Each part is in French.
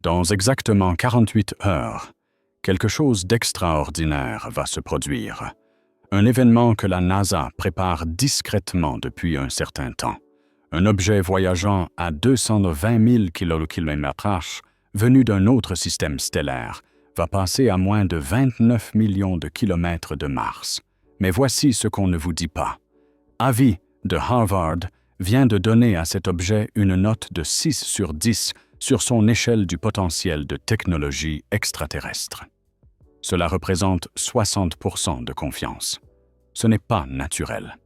Dans exactement 48 heures, quelque chose d'extraordinaire va se produire. Un événement que la NASA prépare discrètement depuis un certain temps. Un objet voyageant à 220 000 km/h, venu d'un autre système stellaire, va passer à moins de 29 millions de kilomètres de Mars. Mais voici ce qu'on ne vous dit pas. Avi de Harvard vient de donner à cet objet une note de 6 sur 10 sur son échelle du potentiel de technologie extraterrestre. Cela représente 60% de confiance. Ce n'est pas naturel.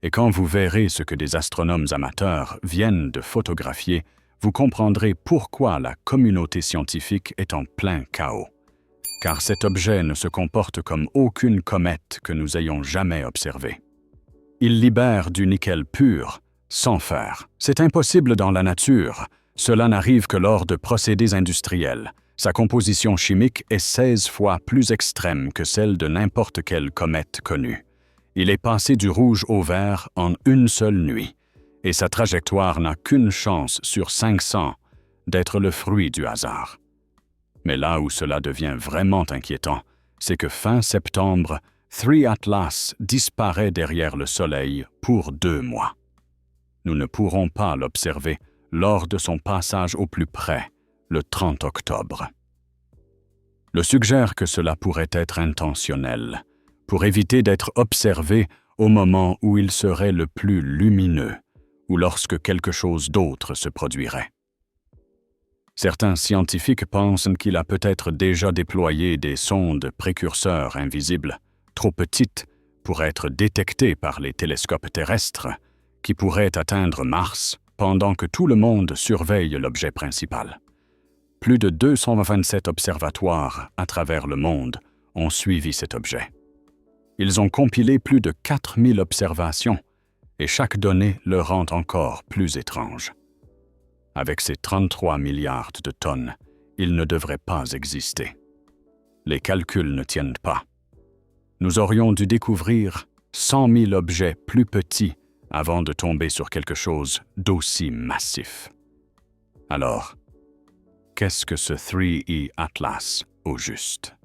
Et quand vous verrez ce que des astronomes amateurs viennent de photographier, vous comprendrez pourquoi la communauté scientifique est en plein chaos. Car cet objet ne se comporte comme aucune comète que nous ayons jamais observée. Il libère du nickel pur, sans fer. C'est impossible dans la nature. Cela n'arrive que lors de procédés industriels. Sa composition chimique est 16 fois plus extrême que celle de n'importe quelle comète connue. Il est passé du rouge au vert en une seule nuit, et sa trajectoire n'a qu'une chance sur 500 d'être le fruit du hasard. Mais là où cela devient vraiment inquiétant, c'est que fin septembre, 3 Atlas disparaît derrière le Soleil pour 2 mois. Nous ne pourrons pas l'observer lors de son passage au plus près, le 30 octobre. Le suggère que cela pourrait être intentionnel, pour éviter d'être observé au moment où il serait le plus lumineux, ou lorsque quelque chose d'autre se produirait. Certains scientifiques pensent qu'il a peut-être déjà déployé des sondes précurseurs invisibles, trop petites pour être détectées par les télescopes terrestres, qui pourraient atteindre Mars pendant que tout le monde surveille l'objet principal. Plus de 227 observatoires à travers le monde ont suivi cet objet. Ils ont compilé plus de 4000 observations, et chaque donnée le rend encore plus étrange. Avec ses 33 milliards de tonnes, il ne devrait pas exister. Les calculs ne tiennent pas. Nous aurions dû découvrir 100 000 objets plus petits avant de tomber sur quelque chose d'aussi massif. Alors, qu'est-ce que ce 3E Atlas au juste?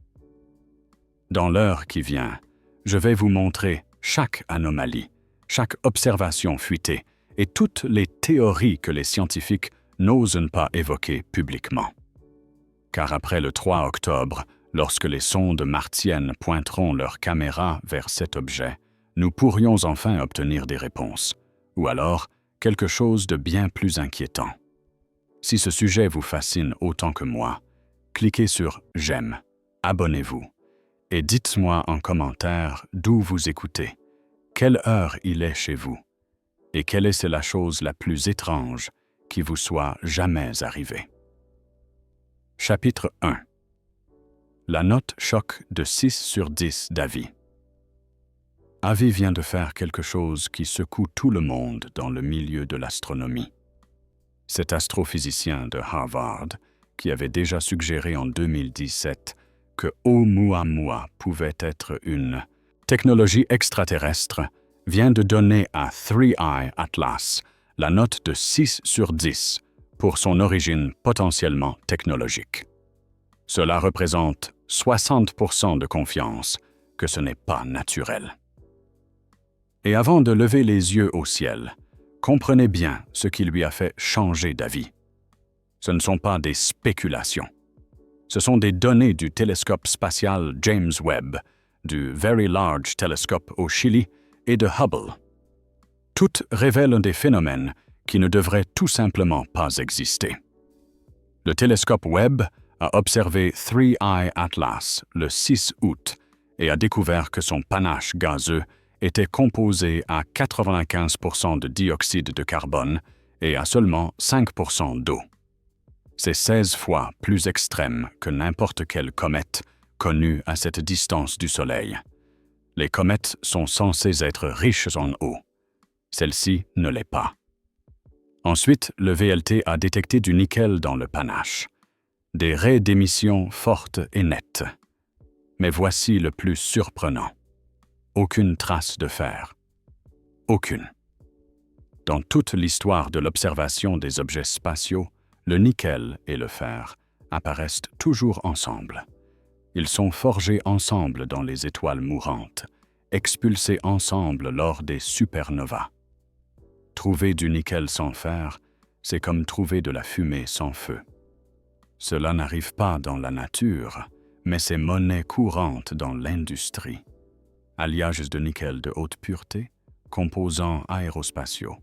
Dans l'heure qui vient, je vais vous montrer chaque anomalie, chaque observation fuitée et toutes les théories que les scientifiques n'osent pas évoquer publiquement. Car après le 3 octobre, lorsque les sondes martiennes pointeront leurs caméras vers cet objet, nous pourrions enfin obtenir des réponses, ou alors quelque chose de bien plus inquiétant. Si ce sujet vous fascine autant que moi, cliquez sur « J'aime », abonnez-vous, et dites-moi en commentaire d'où vous écoutez, quelle heure il est chez vous, et quelle est la chose la plus étrange qui vous soit jamais arrivée. Chapitre 1. La note choc de 6 sur 10 d'Avi. Avi vient de faire quelque chose qui secoue tout le monde dans le milieu de l'astronomie. Cet astrophysicien de Harvard, qui avait déjà suggéré en 2017 que Oumuamua pouvait être une technologie extraterrestre, vient de donner à 3I Atlas la note de 6 sur 10 pour son origine potentiellement technologique. Cela représente 60% de confiance que ce n'est pas naturel. Et avant de lever les yeux au ciel, comprenez bien ce qui lui a fait changer d'avis. Ce ne sont pas des spéculations. Ce sont des données du télescope spatial James Webb, du Very Large Telescope au Chili et de Hubble. Toutes révèlent des phénomènes qui ne devraient tout simplement pas exister. Le télescope Webb a observé 3I Atlas le 6 août et a découvert que son panache gazeux était composé à 95% de dioxyde de carbone et à seulement 5% d'eau. C'est 16 fois plus extrême que n'importe quelle comète connue à cette distance du Soleil. Les comètes sont censées être riches en eau. Celle-ci ne l'est pas. Ensuite, le VLT a détecté du nickel dans le panache. Des raies d'émission fortes et nettes. Mais voici le plus surprenant. Aucune trace de fer. Aucune. Dans toute l'histoire de l'observation des objets spatiaux, le nickel et le fer apparaissent toujours ensemble. Ils sont forgés ensemble dans les étoiles mourantes, expulsés ensemble lors des supernovas. Trouver du nickel sans fer, c'est comme trouver de la fumée sans feu. Cela n'arrive pas dans la nature, mais c'est monnaie courante dans l'industrie. Alliages de nickel de haute pureté, composants aérospatiaux.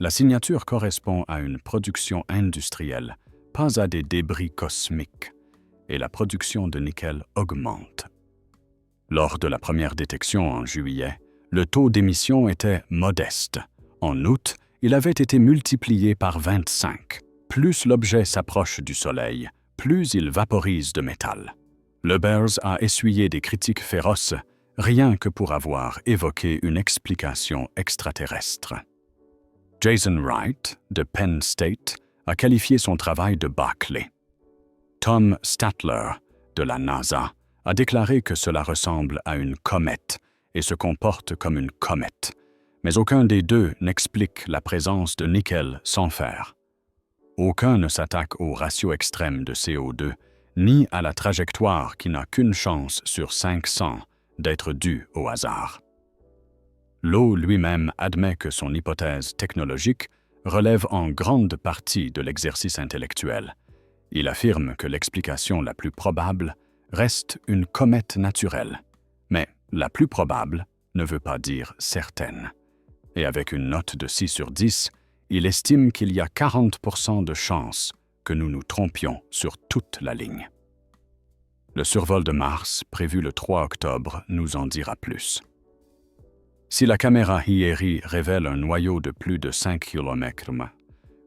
La signature correspond à une production industrielle, pas à des débris cosmiques, et la production de nickel augmente. Lors de la première détection en juillet, le taux d'émission était modeste. En août, il avait été multiplié par 25. Plus l'objet s'approche du Soleil, plus il vaporise de métal. Lebers a essuyé des critiques féroces, rien que pour avoir évoqué une explication extraterrestre. Jason Wright, de Penn State, a qualifié son travail de bâclé. Tom Statler, de la NASA, a déclaré que cela ressemble à une comète et se comporte comme une comète, mais aucun des deux n'explique la présence de nickel sans fer. Aucun ne s'attaque au ratio extrême de CO2, ni à la trajectoire qui n'a qu'une chance sur 500 d'être due au hasard. Lowe lui-même admet que son hypothèse technologique relève en grande partie de l'exercice intellectuel. Il affirme que l'explication la plus probable reste une comète naturelle, mais la plus probable ne veut pas dire certaine. Et avec une note de 6 sur 10, il estime qu'il y a 40% de chances que nous nous trompions sur toute la ligne. Le survol de Mars, prévu le 3 octobre, nous en dira plus. Si la caméra HIRI révèle un noyau de plus de 5 km,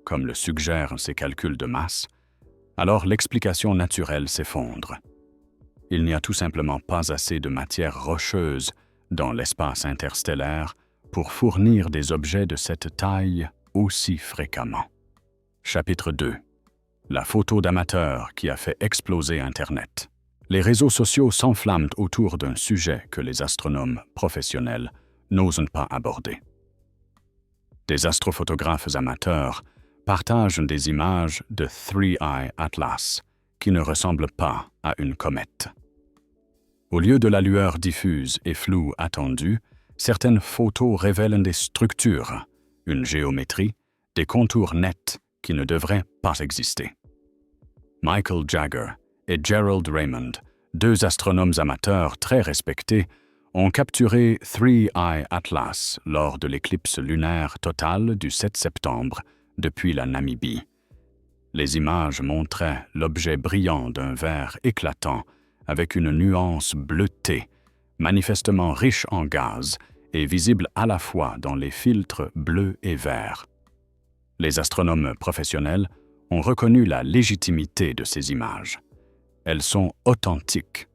comme le suggèrent ses calculs de masse, alors l'explication naturelle s'effondre. Il n'y a tout simplement pas assez de matière rocheuse dans l'espace interstellaire pour fournir des objets de cette taille aussi fréquemment. Chapitre 2. La photo d'amateur qui a fait exploser Internet. Les réseaux sociaux s'enflamment autour d'un sujet que les astronomes professionnels n'osent pas aborder. Des astrophotographes amateurs partagent des images de Three Eye Atlas qui ne ressemblent pas à une comète. Au lieu de la lueur diffuse et floue attendue, certaines photos révèlent des structures, une géométrie, des contours nets qui ne devraient pas exister. Michael Jagger et Gerald Raymond, deux astronomes amateurs très respectés, ont capturé Three Eye Atlas lors de l'éclipse lunaire totale du 7 septembre depuis la Namibie. Les images montraient l'objet brillant d'un vert éclatant avec une nuance bleutée, manifestement riche en gaz et visible à la fois dans les filtres bleus et verts. Les astronomes professionnels ont reconnu la légitimité de ces images. Elles sont authentiques.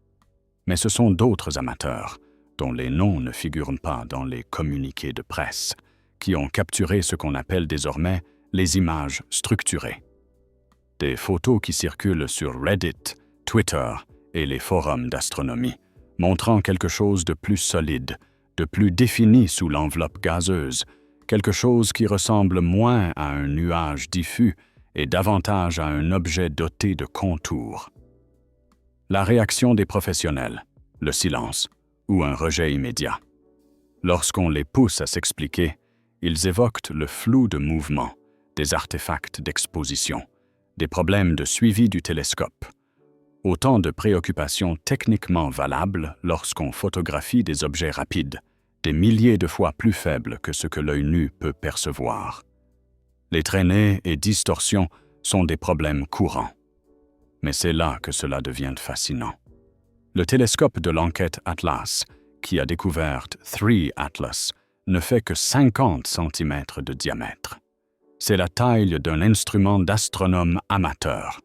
Mais ce sont d'autres amateurs, dont les noms ne figurent pas dans les communiqués de presse, qui ont capturé ce qu'on appelle désormais les images structurées. Des photos qui circulent sur Reddit, Twitter et les forums d'astronomie, montrant quelque chose de plus solide, de plus défini sous l'enveloppe gazeuse, quelque chose qui ressemble moins à un nuage diffus et davantage à un objet doté de contours. La réaction des professionnels, le silence ou un rejet immédiat. Lorsqu'on les pousse à s'expliquer, ils évoquent le flou de mouvement, des artefacts d'exposition, des problèmes de suivi du télescope. Autant de préoccupations techniquement valables lorsqu'on photographie des objets rapides, des milliers de fois plus faibles que ce que l'œil nu peut percevoir. Les traînées et distorsions sont des problèmes courants. Mais c'est là que cela devient fascinant. Le télescope de l'enquête Atlas, qui a découvert Three Atlas, ne fait que 50 cm de diamètre. C'est la taille d'un instrument d'astronome amateur.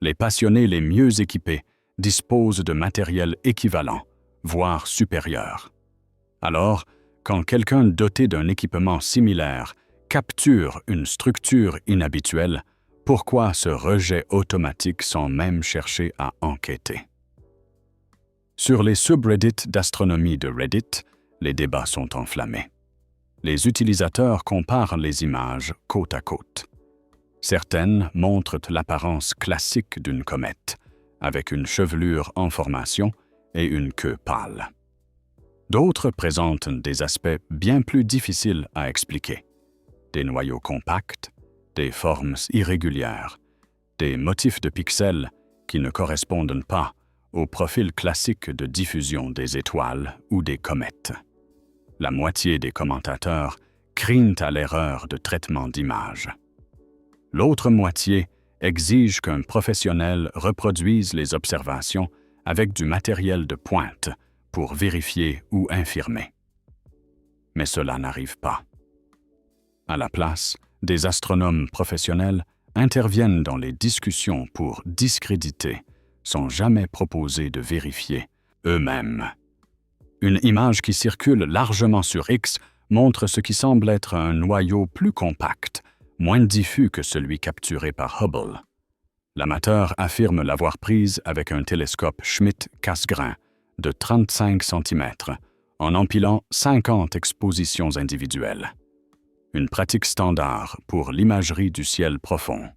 Les passionnés les mieux équipés disposent de matériel équivalent, voire supérieur. Alors, quand quelqu'un doté d'un équipement similaire capture une structure inhabituelle, pourquoi ce rejet automatique sans même chercher à enquêter? Sur les subreddits d'astronomie de Reddit, les débats sont enflammés. Les utilisateurs comparent les images côte à côte. Certaines montrent l'apparence classique d'une comète, avec une chevelure en formation et une queue pâle. D'autres présentent des aspects bien plus difficiles à expliquer. Des noyaux compacts, des formes irrégulières, des motifs de pixels qui ne correspondent pas au profil classique de diffusion des étoiles ou des comètes. La moitié des commentateurs craignent à l'erreur de traitement d'image. L'autre moitié exige qu'un professionnel reproduise les observations avec du matériel de pointe pour vérifier ou infirmer. Mais cela n'arrive pas. À la place, des astronomes professionnels interviennent dans les discussions pour discréditer, sans jamais proposer de vérifier eux-mêmes. Une image qui circule largement sur X montre ce qui semble être un noyau plus compact, moins diffus que celui capturé par Hubble. L'amateur affirme l'avoir prise avec un télescope Schmidt-Cassegrain de 35 cm, en empilant 50 expositions individuelles. Une pratique standard pour l'imagerie du ciel profond.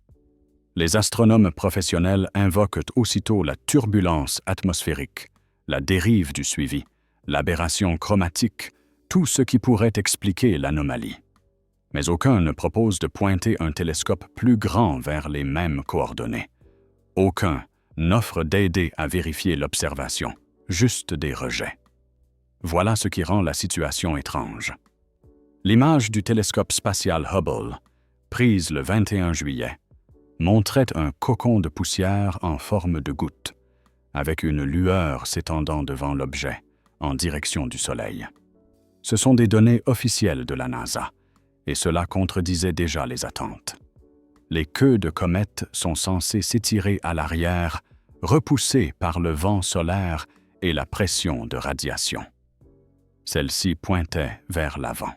Les astronomes professionnels invoquent aussitôt la turbulence atmosphérique, la dérive du suivi, l'aberration chromatique, tout ce qui pourrait expliquer l'anomalie. Mais aucun ne propose de pointer un télescope plus grand vers les mêmes coordonnées. Aucun n'offre d'aider à vérifier l'observation, juste des rejets. Voilà ce qui rend la situation étrange. L'image du télescope spatial Hubble, prise le 21 juillet, montrait un cocon de poussière en forme de goutte, avec une lueur s'étendant devant l'objet, en direction du Soleil. Ce sont des données officielles de la NASA, et cela contredisait déjà les attentes. Les queues de comètes sont censées s'étirer à l'arrière, repoussées par le vent solaire et la pression de radiation. Celle-ci pointait vers l'avant.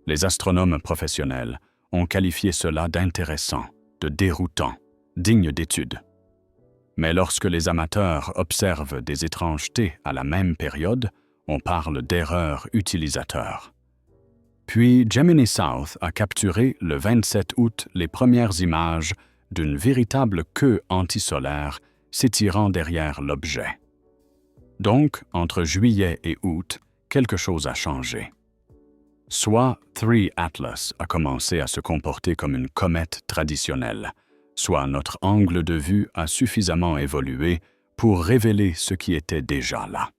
Les astronomes professionnels ont qualifié cela d'intéressant, de déroutant, digne d'étude. Mais lorsque les amateurs observent des étrangetés à la même période, on parle d'erreur utilisateur. Puis Gemini South a capturé le 27 août les premières images d'une véritable queue antisolaire s'étirant derrière l'objet. Donc, entre juillet et août, quelque chose a changé. Soit 3 Atlas a commencé à se comporter comme une comète traditionnelle, soit notre angle de vue a suffisamment évolué pour révéler ce qui était déjà là.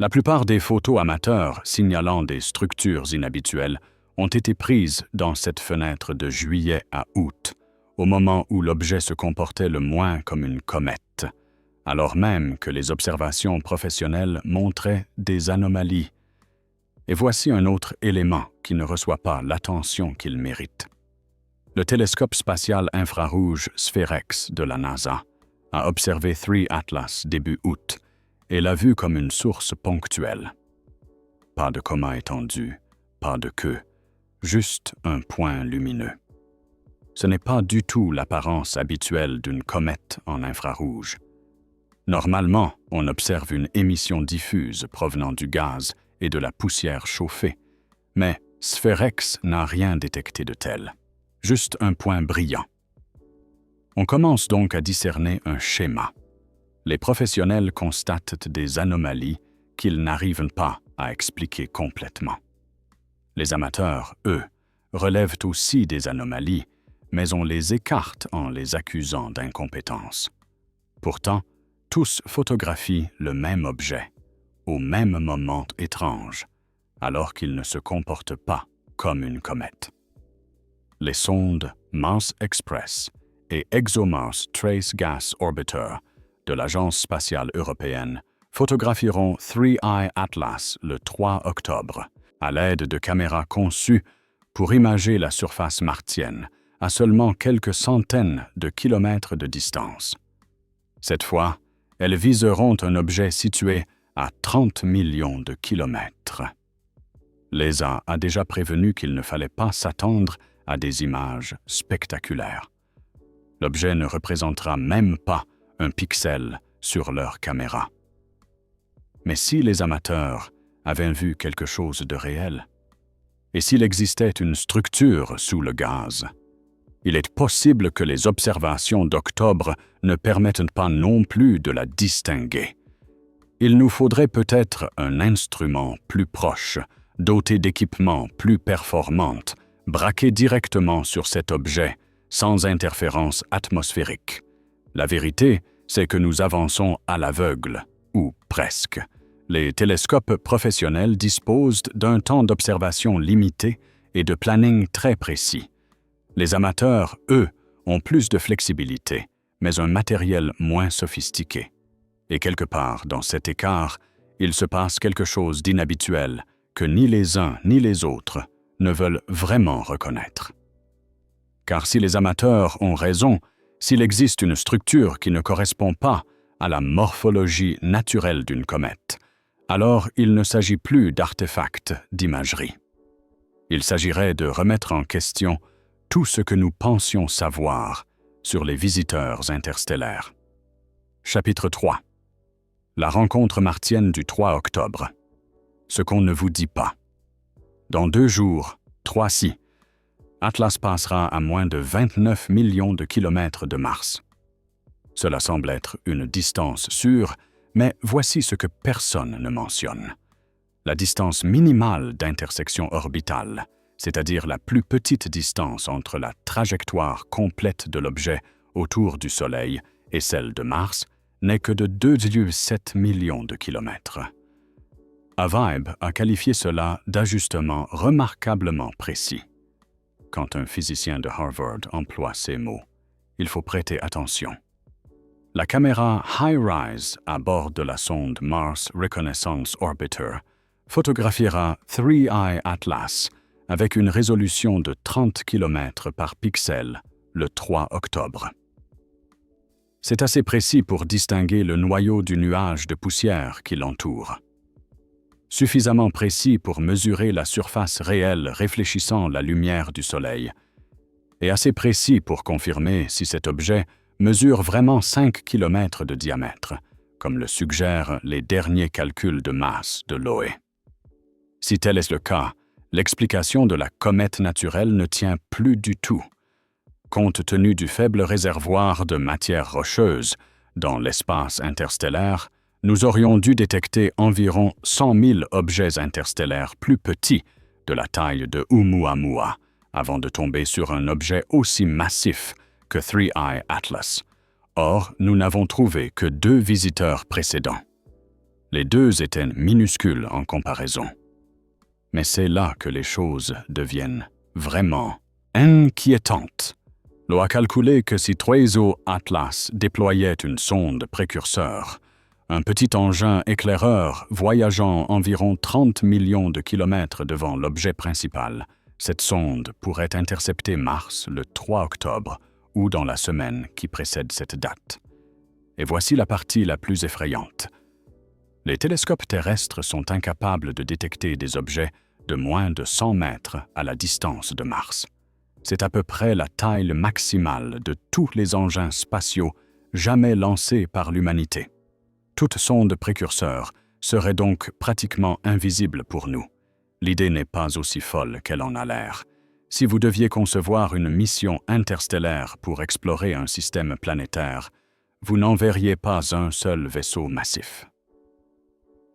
La plupart des photos amateurs signalant des structures inhabituelles ont été prises dans cette fenêtre de juillet à août, au moment où l'objet se comportait le moins comme une comète, alors même que les observations professionnelles montraient des anomalies. Et voici un autre élément qui ne reçoit pas l'attention qu'il mérite. Le télescope spatial infrarouge Spherex de la NASA a observé 3 Atlas début août et l'a vu comme une source ponctuelle. Pas de coma étendu, pas de queue, juste un point lumineux. Ce n'est pas du tout l'apparence habituelle d'une comète en infrarouge. Normalement, on observe une émission diffuse provenant du gaz et de la poussière chauffée, mais Spherex n'a rien détecté de tel, juste un point brillant. On commence donc à discerner un schéma. Les professionnels constatent des anomalies qu'ils n'arrivent pas à expliquer complètement. Les amateurs, eux, relèvent aussi des anomalies, mais on les écarte en les accusant d'incompétence. Pourtant, tous photographient le même objet, au même moment étrange, alors qu'il ne se comporte pas comme une comète. Les sondes Mars Express et ExoMars Trace Gas Orbiter de l'Agence spatiale européenne photographieront 3I Atlas le 3 octobre, à l'aide de caméras conçues pour imager la surface martienne à seulement quelques centaines de kilomètres de distance. Cette fois, elles viseront un objet situé à 30 millions de kilomètres. L'ESA a déjà prévenu qu'il ne fallait pas s'attendre à des images spectaculaires. L'objet ne représentera même pas un pixel sur leur caméra. Mais si les amateurs avaient vu quelque chose de réel, et s'il existait une structure sous le gaz, Il est possible que les observations d'octobre ne permettent pas non plus de la distinguer. Il nous faudrait peut-être un instrument plus proche, doté d'équipements plus performants, braqué directement sur cet objet, sans interférence atmosphérique. La vérité, c'est que nous avançons à l'aveugle, ou presque. Les télescopes professionnels disposent d'un temps d'observation limité et de planning très précis. Les amateurs, eux, ont plus de flexibilité, mais un matériel moins sophistiqué. Et quelque part, dans cet écart, il se passe quelque chose d'inhabituel que ni les uns ni les autres ne veulent vraiment reconnaître. Car si les amateurs ont raison, s'il existe une structure qui ne correspond pas à la morphologie naturelle d'une comète, alors il ne s'agit plus d'artefacts d'imagerie. Il s'agirait de remettre en question tout ce que nous pensions savoir sur les visiteurs interstellaires. Chapitre 3. La rencontre martienne du 3 octobre. Ce qu'on ne vous dit pas. Dans 2 jours, 3 Atlas passera à moins de 29 millions de kilomètres de Mars. Cela semble être une distance sûre, mais voici ce que personne ne mentionne. La distance minimale d'intersection orbitale, c'est-à-dire la plus petite distance entre la trajectoire complète de l'objet autour du Soleil et celle de Mars, n'est que de 2,7 millions de kilomètres. Avib a qualifié cela d'ajustement remarquablement précis. Quand un physicien de Harvard emploie ces mots, il faut prêter attention. La caméra HiRISE à bord de la sonde Mars Reconnaissance Orbiter photographiera 3I Atlas avec une résolution de 30 km par pixel le 3 octobre. C'est assez précis pour distinguer le noyau du nuage de poussière qui l'entoure. Suffisamment précis pour mesurer la surface réelle réfléchissant la lumière du Soleil, et assez précis pour confirmer si cet objet mesure vraiment 5 km de diamètre, comme le suggèrent les derniers calculs de masse de Loe. Si tel est le cas, l'explication de la comète naturelle ne tient plus du tout. Compte tenu du faible réservoir de matière rocheuse dans l'espace interstellaire, nous aurions dû détecter environ 100 000 objets interstellaires plus petits de la taille de Oumuamua avant de tomber sur un objet aussi massif que 3I Atlas. Or, nous n'avons trouvé que 2 visiteurs précédents. Les 2 étaient minuscules en comparaison. Mais c'est là que les choses deviennent vraiment inquiétantes. L'on a calculé que si 3I Atlas déployait une sonde précurseur, un petit engin éclaireur voyageant environ 30 millions de kilomètres devant l'objet principal, cette sonde pourrait intercepter Mars le 3 octobre ou dans la semaine qui précède cette date. Et voici la partie la plus effrayante. Les télescopes terrestres sont incapables de détecter des objets de moins de 100 mètres à la distance de Mars. C'est à peu près la taille maximale de tous les engins spatiaux jamais lancés par l'humanité. Toute sonde précurseur serait donc pratiquement invisible pour nous. L'idée n'est pas aussi folle qu'elle en a l'air. Si vous deviez concevoir une mission interstellaire pour explorer un système planétaire, vous n'enverriez pas un seul vaisseau massif.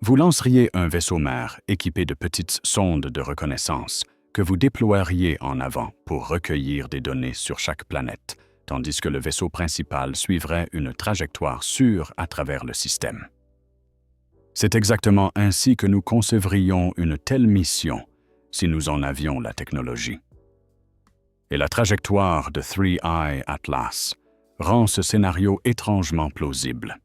Vous lanceriez un vaisseau-mère équipé de petites sondes de reconnaissance que vous déploieriez en avant pour recueillir des données sur chaque planète, tandis que le vaisseau principal suivrait une trajectoire sûre à travers le système. C'est exactement ainsi que nous concevrions une telle mission si nous en avions la technologie. Et la trajectoire de 3I Atlas rend ce scénario étrangement plausible.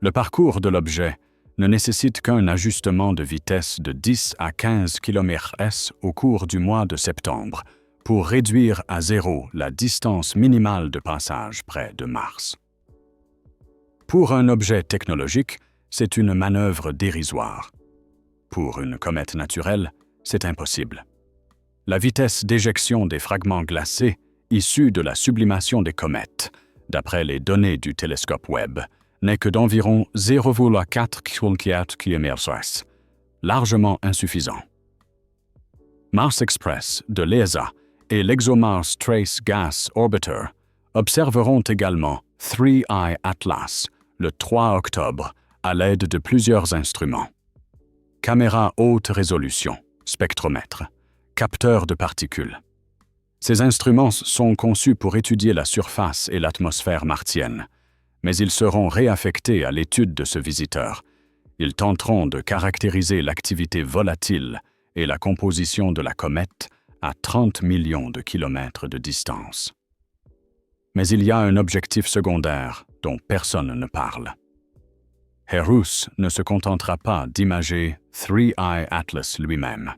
Le parcours de l'objet ne nécessite qu'un ajustement de vitesse de 10 à 15 km/s au cours du mois de septembre pour réduire à 0 la distance minimale de passage près de Mars. Pour un objet technologique, c'est une manœuvre dérisoire. Pour une comète naturelle, c'est impossible. La vitesse d'éjection des fragments glacés issus de la sublimation des comètes, d'après les données du télescope Webb, n'est que d'environ 0,4 km/s, largement insuffisant. Mars Express de l'ESA et l'ExoMars Trace Gas Orbiter observeront également 3I Atlas le 3 octobre à l'aide de plusieurs instruments. Caméra haute résolution, spectromètre, capteur de particules. Ces instruments sont conçus pour étudier la surface et l'atmosphère martienne, mais ils seront réaffectés à l'étude de ce visiteur. Ils tenteront de caractériser l'activité volatile et la composition de la comète à 30 millions de kilomètres de distance. Mais il y a un objectif secondaire dont personne ne parle. Herus ne se contentera pas d'imager 3I Atlas lui-même.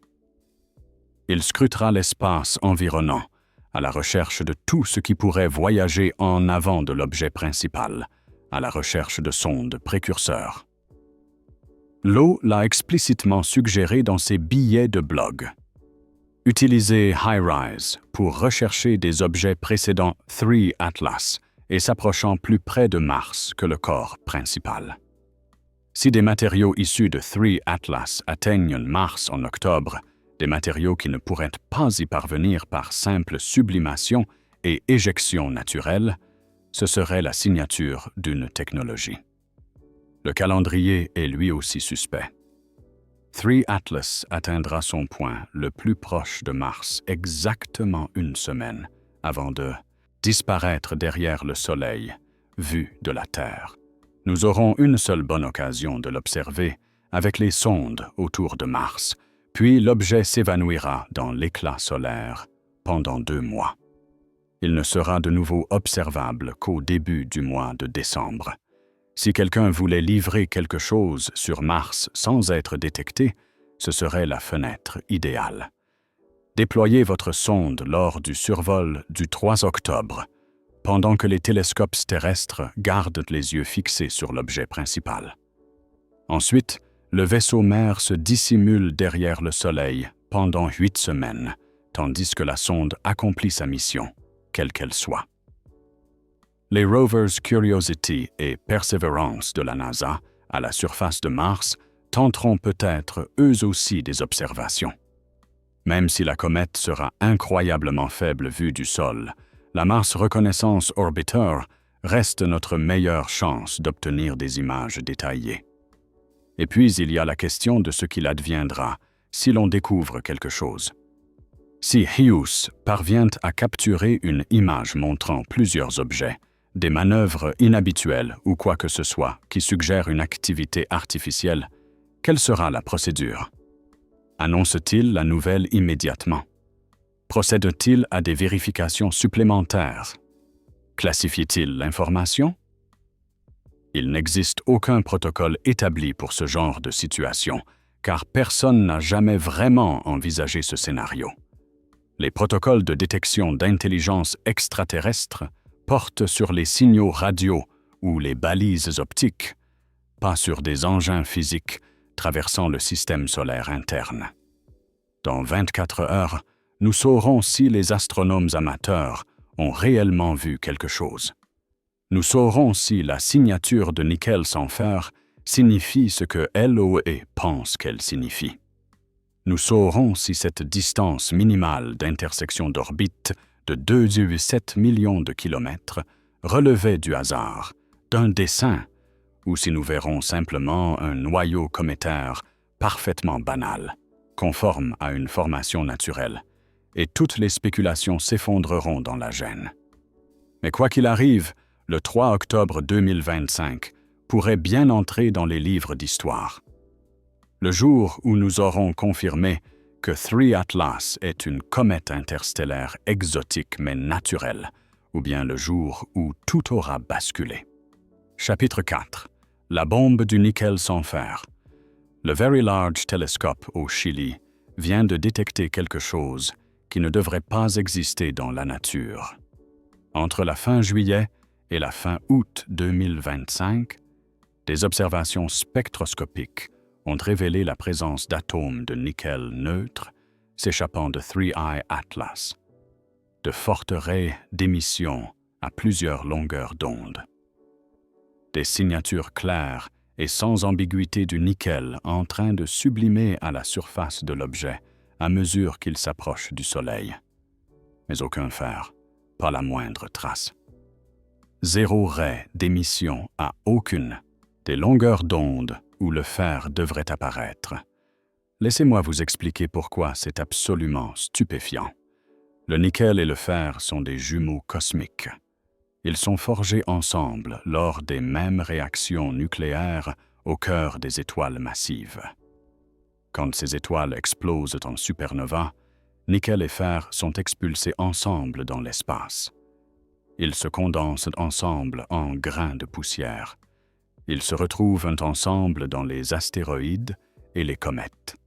Il scrutera l'espace environnant à la recherche de tout ce qui pourrait voyager en avant de l'objet principal, à la recherche de sondes précurseurs. Lowe l'a explicitement suggéré dans ses billets de blog. Utilisez HiRISE pour rechercher des objets précédant 3 Atlas et s'approchant plus près de Mars que le corps principal. Si des matériaux issus de 3 Atlas atteignent Mars en octobre, des matériaux qui ne pourraient pas y parvenir par simple sublimation et éjection naturelle, ce serait la signature d'une technologie. Le calendrier est lui aussi suspect. 3 Atlas atteindra son point le plus proche de Mars exactement une semaine avant de disparaître derrière le Soleil, vu de la Terre. Nous aurons une seule bonne occasion de l'observer avec les sondes autour de Mars, puis l'objet s'évanouira dans l'éclat solaire pendant 2 mois. Il ne sera de nouveau observable qu'au début du mois de décembre. Si quelqu'un voulait livrer quelque chose sur Mars sans être détecté, ce serait la fenêtre idéale. Déployez votre sonde lors du survol du 3 octobre, pendant que les télescopes terrestres gardent les yeux fixés sur l'objet principal. Ensuite, le vaisseau mère se dissimule derrière le Soleil pendant 8 semaines, tandis que la sonde accomplit sa mission, quelle qu'elle soit. Les rovers Curiosity et Perseverance de la NASA, à la surface de Mars, tenteront peut-être eux aussi des observations. Même si la comète sera incroyablement faible vue du sol, la Mars Reconnaissance Orbiter reste notre meilleure chance d'obtenir des images détaillées. Et puis il y a la question de ce qu'il adviendra si l'on découvre quelque chose. Si Hyus parvient à capturer une image montrant plusieurs objets, des manœuvres inhabituelles ou quoi que ce soit qui suggère une activité artificielle, quelle sera la procédure? Annonce-t-il la nouvelle immédiatement? Procède-t-il à des vérifications supplémentaires? Classifie-t-il l'information? Il n'existe aucun protocole établi pour ce genre de situation, car personne n'a jamais vraiment envisagé ce scénario. Les protocoles de détection d'intelligence extraterrestre portent sur les signaux radio ou les balises optiques, pas sur des engins physiques traversant le système solaire interne. Dans 24 heures, nous saurons si les astronomes amateurs ont réellement vu quelque chose. Nous saurons si la signature de nickel sans fer signifie ce que LOE pense qu'elle signifie. Nous saurons si cette distance minimale d'intersection d'orbite de 2,7 millions de kilomètres relevait du hasard, d'un dessein, ou si nous verrons simplement un noyau cométaire parfaitement banal, conforme à une formation naturelle, et toutes les spéculations s'effondreront dans la gêne. Mais quoi qu'il arrive, le 3 octobre 2025 pourrait bien entrer dans les livres d'histoire. Le jour où nous aurons confirmé que 3 Atlas est une comète interstellaire exotique mais naturelle, ou bien le jour où tout aura basculé. Chapitre 4. La bombe du nickel sans fer. Le Very Large Telescope au Chili vient de détecter quelque chose qui ne devrait pas exister dans la nature. Entre la fin juillet et la fin août 2025, des observations spectroscopiques ont révélé la présence d'atomes de nickel neutre s'échappant de 3I Atlas, de fortes raies d'émission à plusieurs longueurs d'onde. Des signatures claires et sans ambiguïté du nickel en train de sublimer à la surface de l'objet à mesure qu'il s'approche du Soleil. mais aucun fer, pas la moindre trace. Zéro ray d'émission à aucune des longueurs d'onde où le fer devrait apparaître. Laissez-moi vous expliquer pourquoi c'est absolument stupéfiant. Le nickel et le fer sont des jumeaux cosmiques. Ils sont forgés ensemble lors des mêmes réactions nucléaires au cœur des étoiles massives. Quand ces étoiles explosent en supernova, nickel et fer sont expulsés ensemble dans l'espace. Ils se condensent ensemble en grains de poussière. Ils se retrouvent ensemble dans les astéroïdes et les comètes.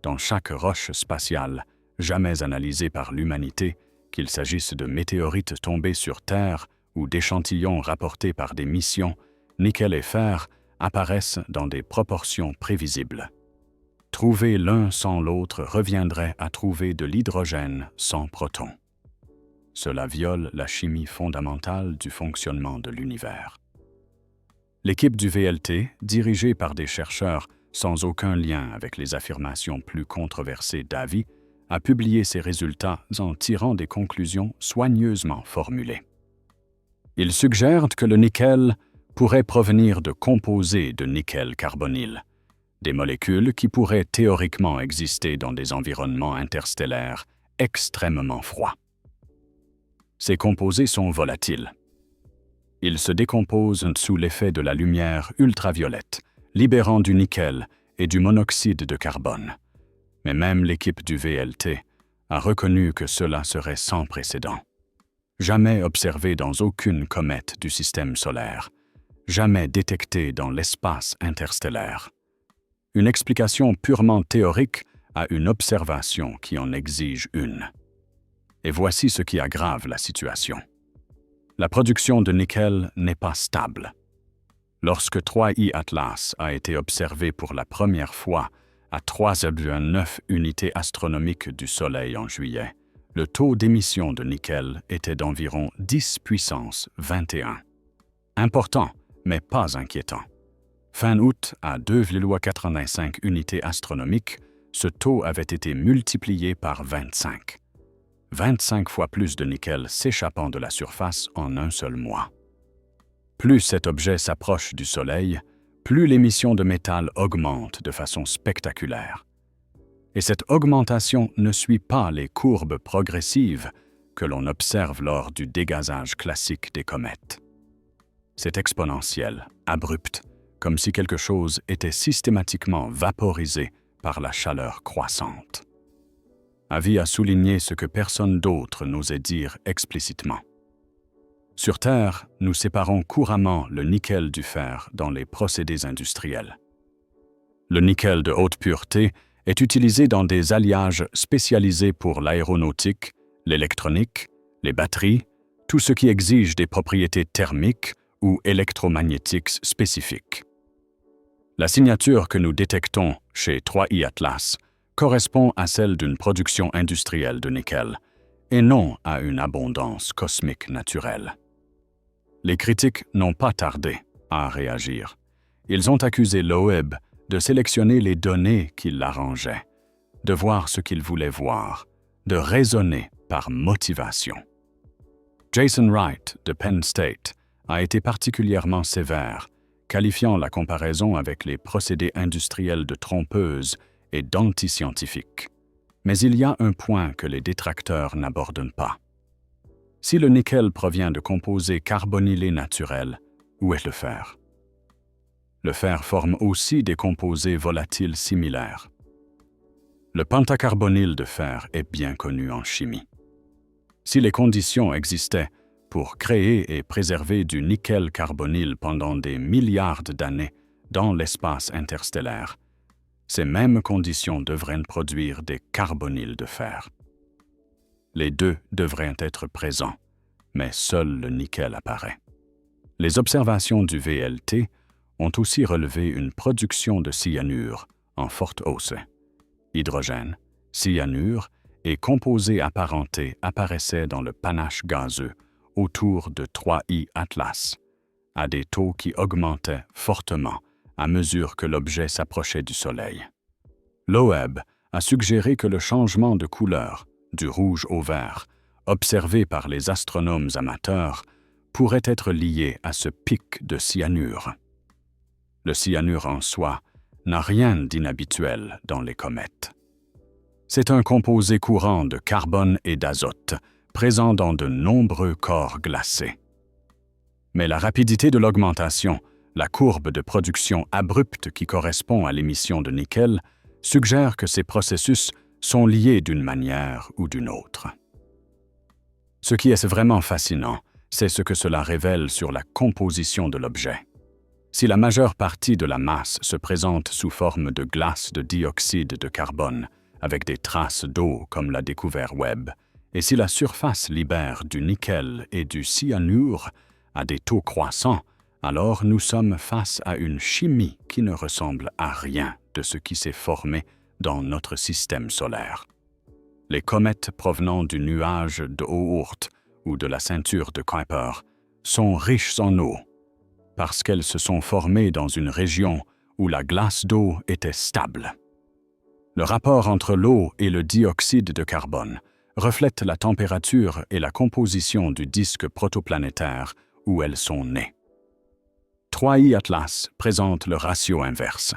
Dans chaque roche spatiale, jamais analysée par l'humanité, qu'il s'agisse de météorites tombées sur Terre ou d'échantillons rapportés par des missions, nickel et fer apparaissent dans des proportions prévisibles. Trouver l'un sans l'autre reviendrait à trouver de l'hydrogène sans protons. Cela viole la chimie fondamentale du fonctionnement de l'univers. L'équipe du VLT, dirigée par des chercheurs sans aucun lien avec les affirmations plus controversées d'Avi, a publié ses résultats en tirant des conclusions soigneusement formulées. Ils suggèrent que le nickel pourrait provenir de composés de nickel carbonyle, des molécules qui pourraient théoriquement exister dans des environnements interstellaires extrêmement froids. Ces composés sont volatiles. Ils se décomposent sous l'effet de la lumière ultraviolette, libérant du nickel et du monoxyde de carbone. Mais même l'équipe du VLT a reconnu que cela serait sans précédent. Jamais observé dans aucune comète du système solaire, jamais détecté dans l'espace interstellaire. Une explication purement théorique à une observation qui en exige une. Et voici ce qui aggrave la situation. La production de nickel n'est pas stable. Lorsque 3I Atlas a été observé pour la première fois à 3,9 unités astronomiques du Soleil en juillet, le taux d'émission de nickel était d'environ 10 puissance 21. Important, mais pas inquiétant. Fin août, à 2,85 unités astronomiques, ce taux avait été multiplié par 25. 25 fois plus de nickel s'échappant de la surface en un seul mois. Plus cet objet s'approche du Soleil, plus l'émission de métal augmente de façon spectaculaire. Et cette augmentation ne suit pas les courbes progressives que l'on observe lors du dégazage classique des comètes. C'est exponentiel, abrupt, comme si quelque chose était systématiquement vaporisé par la chaleur croissante. Avi a souligné ce que personne d'autre n'osait dire explicitement. Sur Terre, nous séparons couramment le nickel du fer dans les procédés industriels. Le nickel de haute pureté est utilisé dans des alliages spécialisés pour l'aéronautique, l'électronique, les batteries, tout ce qui exige des propriétés thermiques ou électromagnétiques spécifiques. La signature que nous détectons chez 3I Atlas correspond à celle d'une production industrielle de nickel, et non à une abondance cosmique naturelle. Les critiques n'ont pas tardé à réagir. Ils ont accusé Loeb de sélectionner les données qui l'arrangeaient, de voir ce qu'il voulait voir, de raisonner par motivation. Jason Wright de Penn State a été particulièrement sévère, qualifiant la comparaison avec les procédés industriels de trompeuses et d'antiscientifiques. Mais il y a un point que les détracteurs n'abordent pas. Si le nickel provient de composés carbonylés naturels, où est le fer? Le fer forme aussi des composés volatiles similaires. Le pentacarbonyle de fer est bien connu en chimie. Si les conditions existaient pour créer et préserver du nickel carbonyle pendant des milliards d'années dans l'espace interstellaire, ces mêmes conditions devraient produire des carbonyles de fer. Les deux devraient être présents, mais seul le nickel apparaît. Les observations du VLT ont aussi relevé une production de cyanure en forte hausse. Hydrogène, cyanure et composés apparentés apparaissaient dans le panache gazeux autour de 3I Atlas, à des taux qui augmentaient fortement à mesure que l'objet s'approchait du Soleil. Loeb a suggéré que le changement de couleur, du rouge au vert, observée par les astronomes amateurs, pourrait être liée à ce pic de cyanure. Le cyanure en soi n'a rien d'inhabituel dans les comètes. C'est un composé courant de carbone et d'azote, présent dans de nombreux corps glacés. Mais la rapidité de l'augmentation, la courbe de production abrupte qui correspond à l'émission de nickel, suggère que ces processus sont liés d'une manière ou d'une autre. Ce qui est vraiment fascinant, c'est ce que cela révèle sur la composition de l'objet. Si la majeure partie de la masse se présente sous forme de glace de dioxyde de carbone, avec des traces d'eau comme l'a découvert Webb, et si la surface libère du nickel et du cyanure à des taux croissants, alors nous sommes face à une chimie qui ne ressemble à rien de ce qui s'est formé dans notre système solaire. Les comètes provenant du nuage de Oort ou de la ceinture de Kuiper sont riches en eau, parce qu'elles se sont formées dans une région où la glace d'eau était stable. Le rapport entre l'eau et le dioxyde de carbone reflète la température et la composition du disque protoplanétaire où elles sont nées. 3I Atlas présente le ratio inverse.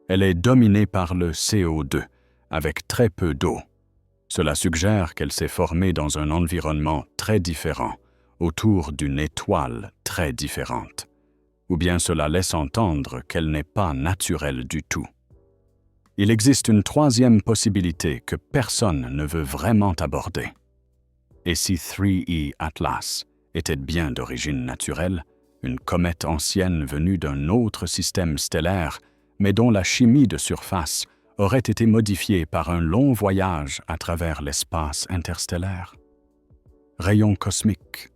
Elle est dominée par le CO2, avec très peu d'eau. Cela suggère qu'elle s'est formée dans un environnement très différent, autour d'une étoile très différente. Ou bien cela laisse entendre qu'elle n'est pas naturelle du tout. Il existe une troisième possibilité que personne ne veut vraiment aborder. Et si 3E Atlas était bien d'origine naturelle, une comète ancienne venue d'un autre système stellaire, mais dont la chimie de surface aurait été modifiée par un long voyage à travers l'espace interstellaire? Rayons cosmiques,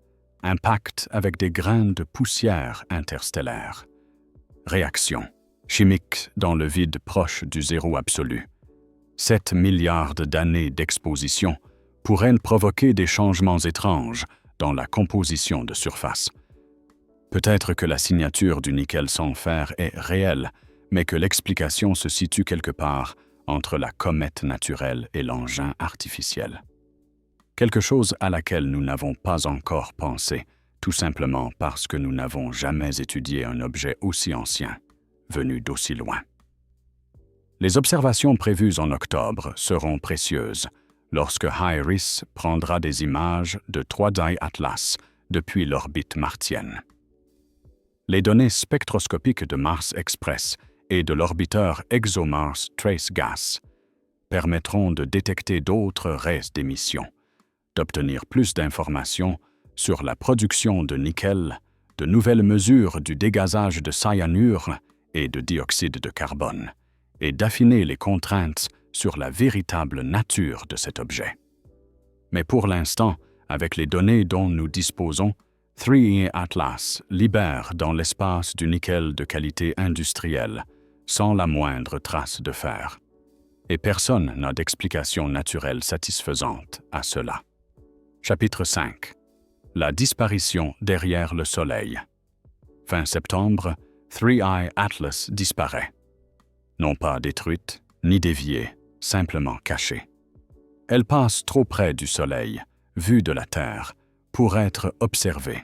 impact avec des grains de poussière interstellaire, réaction chimique dans le vide proche du zéro absolu. 7 milliards d'années d'exposition pourraient provoquer des changements étranges dans la composition de surface. Peut-être que la signature du nickel sans fer est réelle, mais que l'explication se situe quelque part entre la comète naturelle et l'engin artificiel. Quelque chose à laquelle nous n'avons pas encore pensé, tout simplement parce que nous n'avons jamais étudié un objet aussi ancien, venu d'aussi loin. Les observations prévues en octobre seront précieuses lorsque HiRISS prendra des images de 3D Atlas depuis l'orbite martienne. Les données spectroscopiques de Mars Express et de l'orbiteur ExoMars Trace Gas permettront de détecter d'autres raies d'émission, d'obtenir plus d'informations sur la production de nickel, de nouvelles mesures du dégazage de cyanure et de dioxyde de carbone, et d'affiner les contraintes sur la véritable nature de cet objet. Mais pour l'instant, avec les données dont nous disposons, 3E Atlas libère dans l'espace du nickel de qualité industrielle, sans la moindre trace de fer. Et personne n'a d'explication naturelle satisfaisante à cela. Chapitre 5. La disparition derrière le Soleil. Fin septembre, 3I Atlas disparaît. Non pas détruite, ni déviée, simplement cachée. Elle passe trop près du Soleil, vue de la Terre, pour être observée.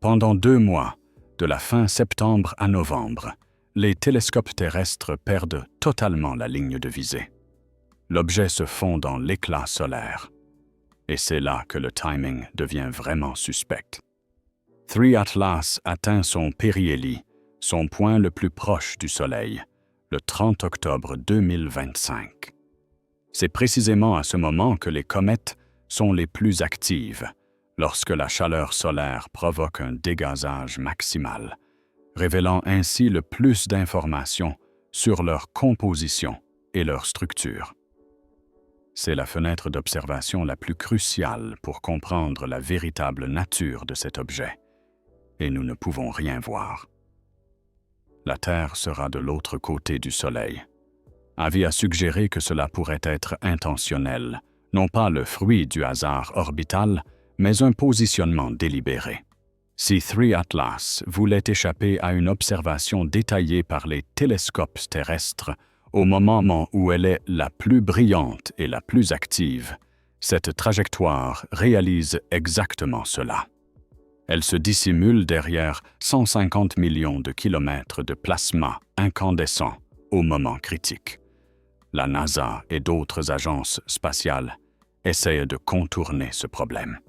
Pendant 2 mois, de la fin septembre à novembre, les télescopes terrestres perdent totalement la ligne de visée. L'objet se fond dans l'éclat solaire. Et c'est là que le timing devient vraiment suspect. 3 Atlas atteint son périhélie, son point le plus proche du Soleil, le 30 octobre 2025. C'est précisément à ce moment que les comètes sont les plus actives, lorsque la chaleur solaire provoque un dégazage maximal, révélant ainsi le plus d'informations sur leur composition et leur structure. C'est la fenêtre d'observation la plus cruciale pour comprendre la véritable nature de cet objet, et nous ne pouvons rien voir. La Terre sera de l'autre côté du Soleil. Avi a suggéré que cela pourrait être intentionnel, non pas le fruit du hasard orbital, mais un positionnement délibéré. Si 3 Atlas voulait échapper à une observation détaillée par les télescopes terrestres au moment où elle est la plus brillante et la plus active, Cette trajectoire réalise exactement cela. Elle se dissimule derrière 150 millions de kilomètres de plasma incandescent au moment critique. La NASA et d'autres agences spatiales essayent de contourner ce problème.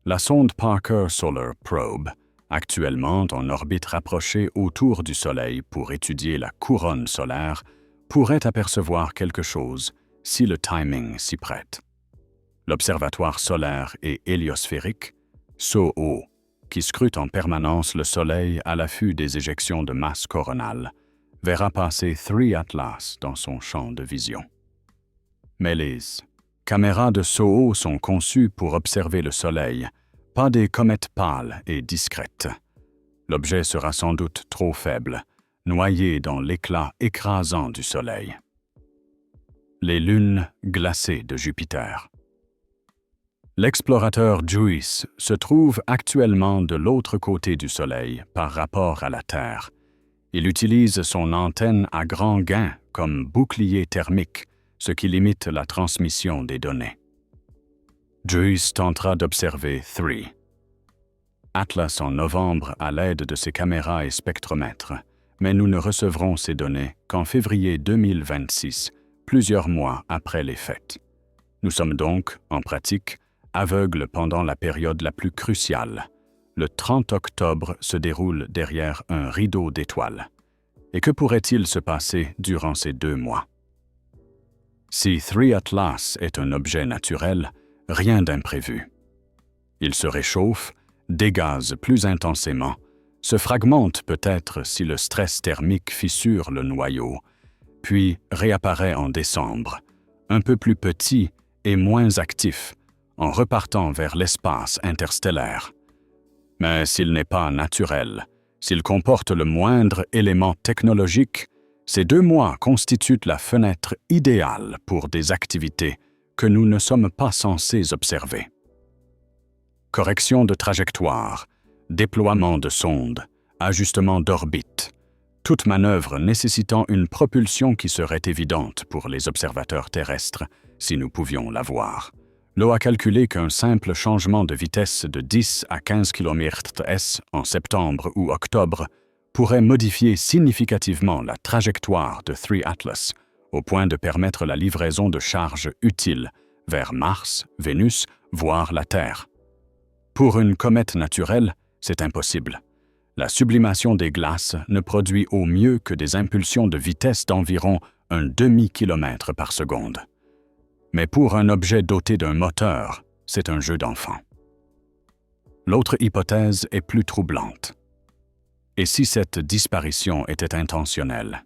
La sonde Parker Solar Probe, actuellement en orbite rapprochée autour du Soleil pour étudier la couronne solaire, pourrait apercevoir quelque chose si le timing s'y prête. L'Observatoire solaire et héliosphérique, SOHO, qui scrute en permanence le Soleil à l'affût des éjections de masse coronale, verra passer 3 Atlas dans son champ de vision. Mais les caméras de SOHO sont conçues pour observer le Soleil, pas des comètes pâles et discrètes. L'objet sera sans doute trop faible, noyé dans l'éclat écrasant du Soleil. Les lunes glacées de Jupiter. L'explorateur JUICE se trouve actuellement de l'autre côté du Soleil par rapport à la Terre. Il utilise son antenne à grand gain comme bouclier thermique, ce qui limite la transmission des données. JUICE tentera d'observer 3 Atlas en novembre à l'aide de ses caméras et spectromètres, mais nous ne recevrons ces données qu'en février 2026, plusieurs mois après les fêtes. Nous sommes donc, en pratique, aveugles pendant la période la plus cruciale. Le 30 octobre se déroule derrière un rideau d'étoiles. Et que pourrait-il se passer durant ces 2 mois? Si 3 Atlas est un objet naturel, rien d'imprévu. Il se réchauffe, dégaze plus intensément, se fragmente peut-être si le stress thermique fissure le noyau, puis réapparaît en décembre, un peu plus petit et moins actif, en repartant vers l'espace interstellaire. Mais s'il n'est pas naturel, s'il comporte le moindre élément technologique, ces 2 mois constituent la fenêtre idéale pour des activités que nous ne sommes pas censés observer. Correction de trajectoire, déploiement de sondes, ajustement d'orbite, toute manœuvre nécessitant une propulsion qui serait évidente pour les observateurs terrestres si nous pouvions la voir. L'eau a calculé qu'un simple changement de vitesse de 10 à 15 km/s en septembre ou octobre pourrait modifier significativement la trajectoire de 3 Atlas, au point de permettre la livraison de charges utiles vers Mars, Vénus, voire la Terre. Pour une comète naturelle, c'est impossible. La sublimation des glaces ne produit au mieux que des impulsions de vitesse d'environ un demi-kilomètre par seconde. Mais pour un objet doté d'un moteur, c'est un jeu d'enfant. L'autre hypothèse est plus troublante. Et si cette disparition était intentionnelle?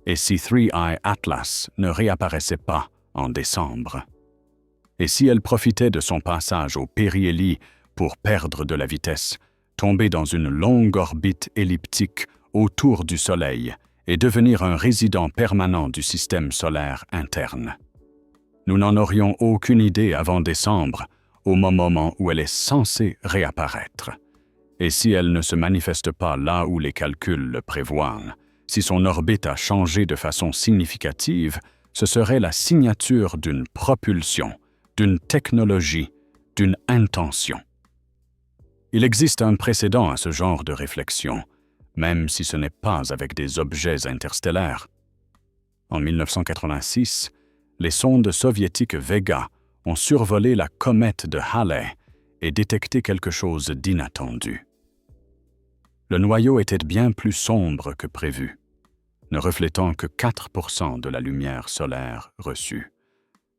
Et si 3I Atlas ne réapparaissait pas en décembre? Et si elle profitait de son passage au périhélie pour perdre de la vitesse, tomber dans une longue orbite elliptique autour du Soleil et devenir un résident permanent du système solaire interne? Nous n'en aurions aucune idée avant décembre, au moment où elle est censée réapparaître. Et si elle ne se manifeste pas là où les calculs le prévoient, si son orbite a changé de façon significative, ce serait la signature d'une propulsion, d'une technologie, d'une intention. Il existe un précédent à ce genre de réflexion, même si ce n'est pas avec des objets interstellaires. En 1986, les sondes soviétiques Vega ont survolé la comète de Halley et détecté quelque chose d'inattendu. Le noyau était bien plus sombre que prévu, ne reflétant que 4% de la lumière solaire reçue.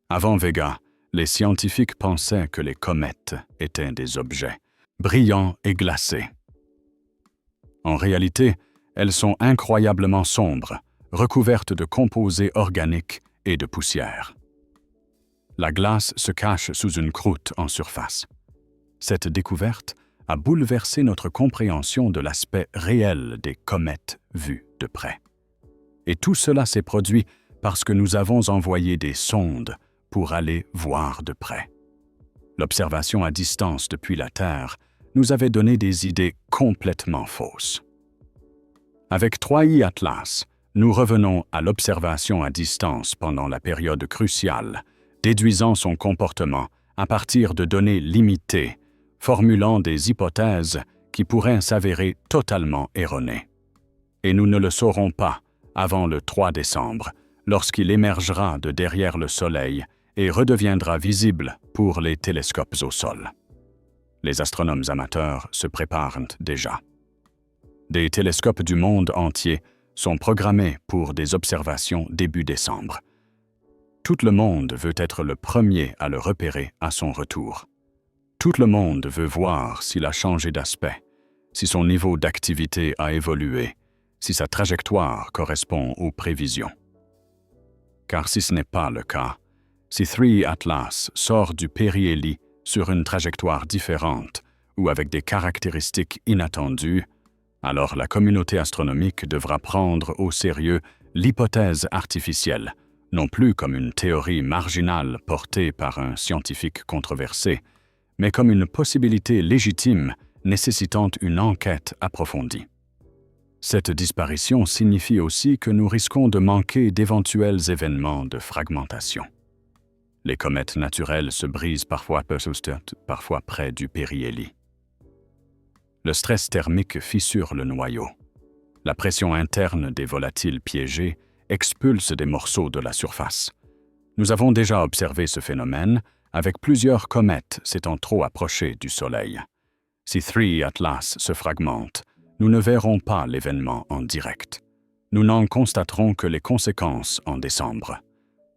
Avant Vega, les scientifiques pensaient que les comètes étaient des objets, brillants et glacés. En réalité, elles sont incroyablement sombres, recouvertes de composés organiques et de poussière. La glace se cache sous une croûte en surface. Cette découverte a bouleversé notre compréhension de l'aspect réel des comètes vues de près. Et tout cela s'est produit parce que nous avons envoyé des sondes pour aller voir de près. L'observation à distance depuis la Terre nous avait donné des idées complètement fausses. Avec 3I Atlas, nous revenons à l'observation à distance pendant la période cruciale, déduisant son comportement à partir de données limitées, formulant des hypothèses qui pourraient s'avérer totalement erronées. Et nous ne le saurons pas avant le 3 décembre, lorsqu'il émergera de derrière le Soleil et redeviendra visible pour les télescopes au sol. Les astronomes amateurs se préparent déjà. Des télescopes du monde entier sont programmés pour des observations début décembre. Tout le monde veut être le premier à le repérer à son retour. Tout le monde veut voir s'il a changé d'aspect, si son niveau d'activité a évolué, si sa trajectoire correspond aux prévisions. Car si ce n'est pas le cas, si 3 Atlas sort du périhélie sur une trajectoire différente ou avec des caractéristiques inattendues, alors la communauté astronomique devra prendre au sérieux l'hypothèse artificielle, non plus comme une théorie marginale portée par un scientifique controversé, mais comme une possibilité légitime nécessitant une enquête approfondie. Cette disparition signifie aussi que nous risquons de manquer d'éventuels événements de fragmentation. Les comètes naturelles se brisent parfois près du périhélie. Le stress thermique fissure le noyau. La pression interne des volatiles piégés expulse des morceaux de la surface. Nous avons déjà observé ce phénomène avec plusieurs comètes s'étant trop approchées du Soleil. Si 3 Atlas se fragmente, nous ne verrons pas l'événement en direct. Nous n'en constaterons que les conséquences en décembre.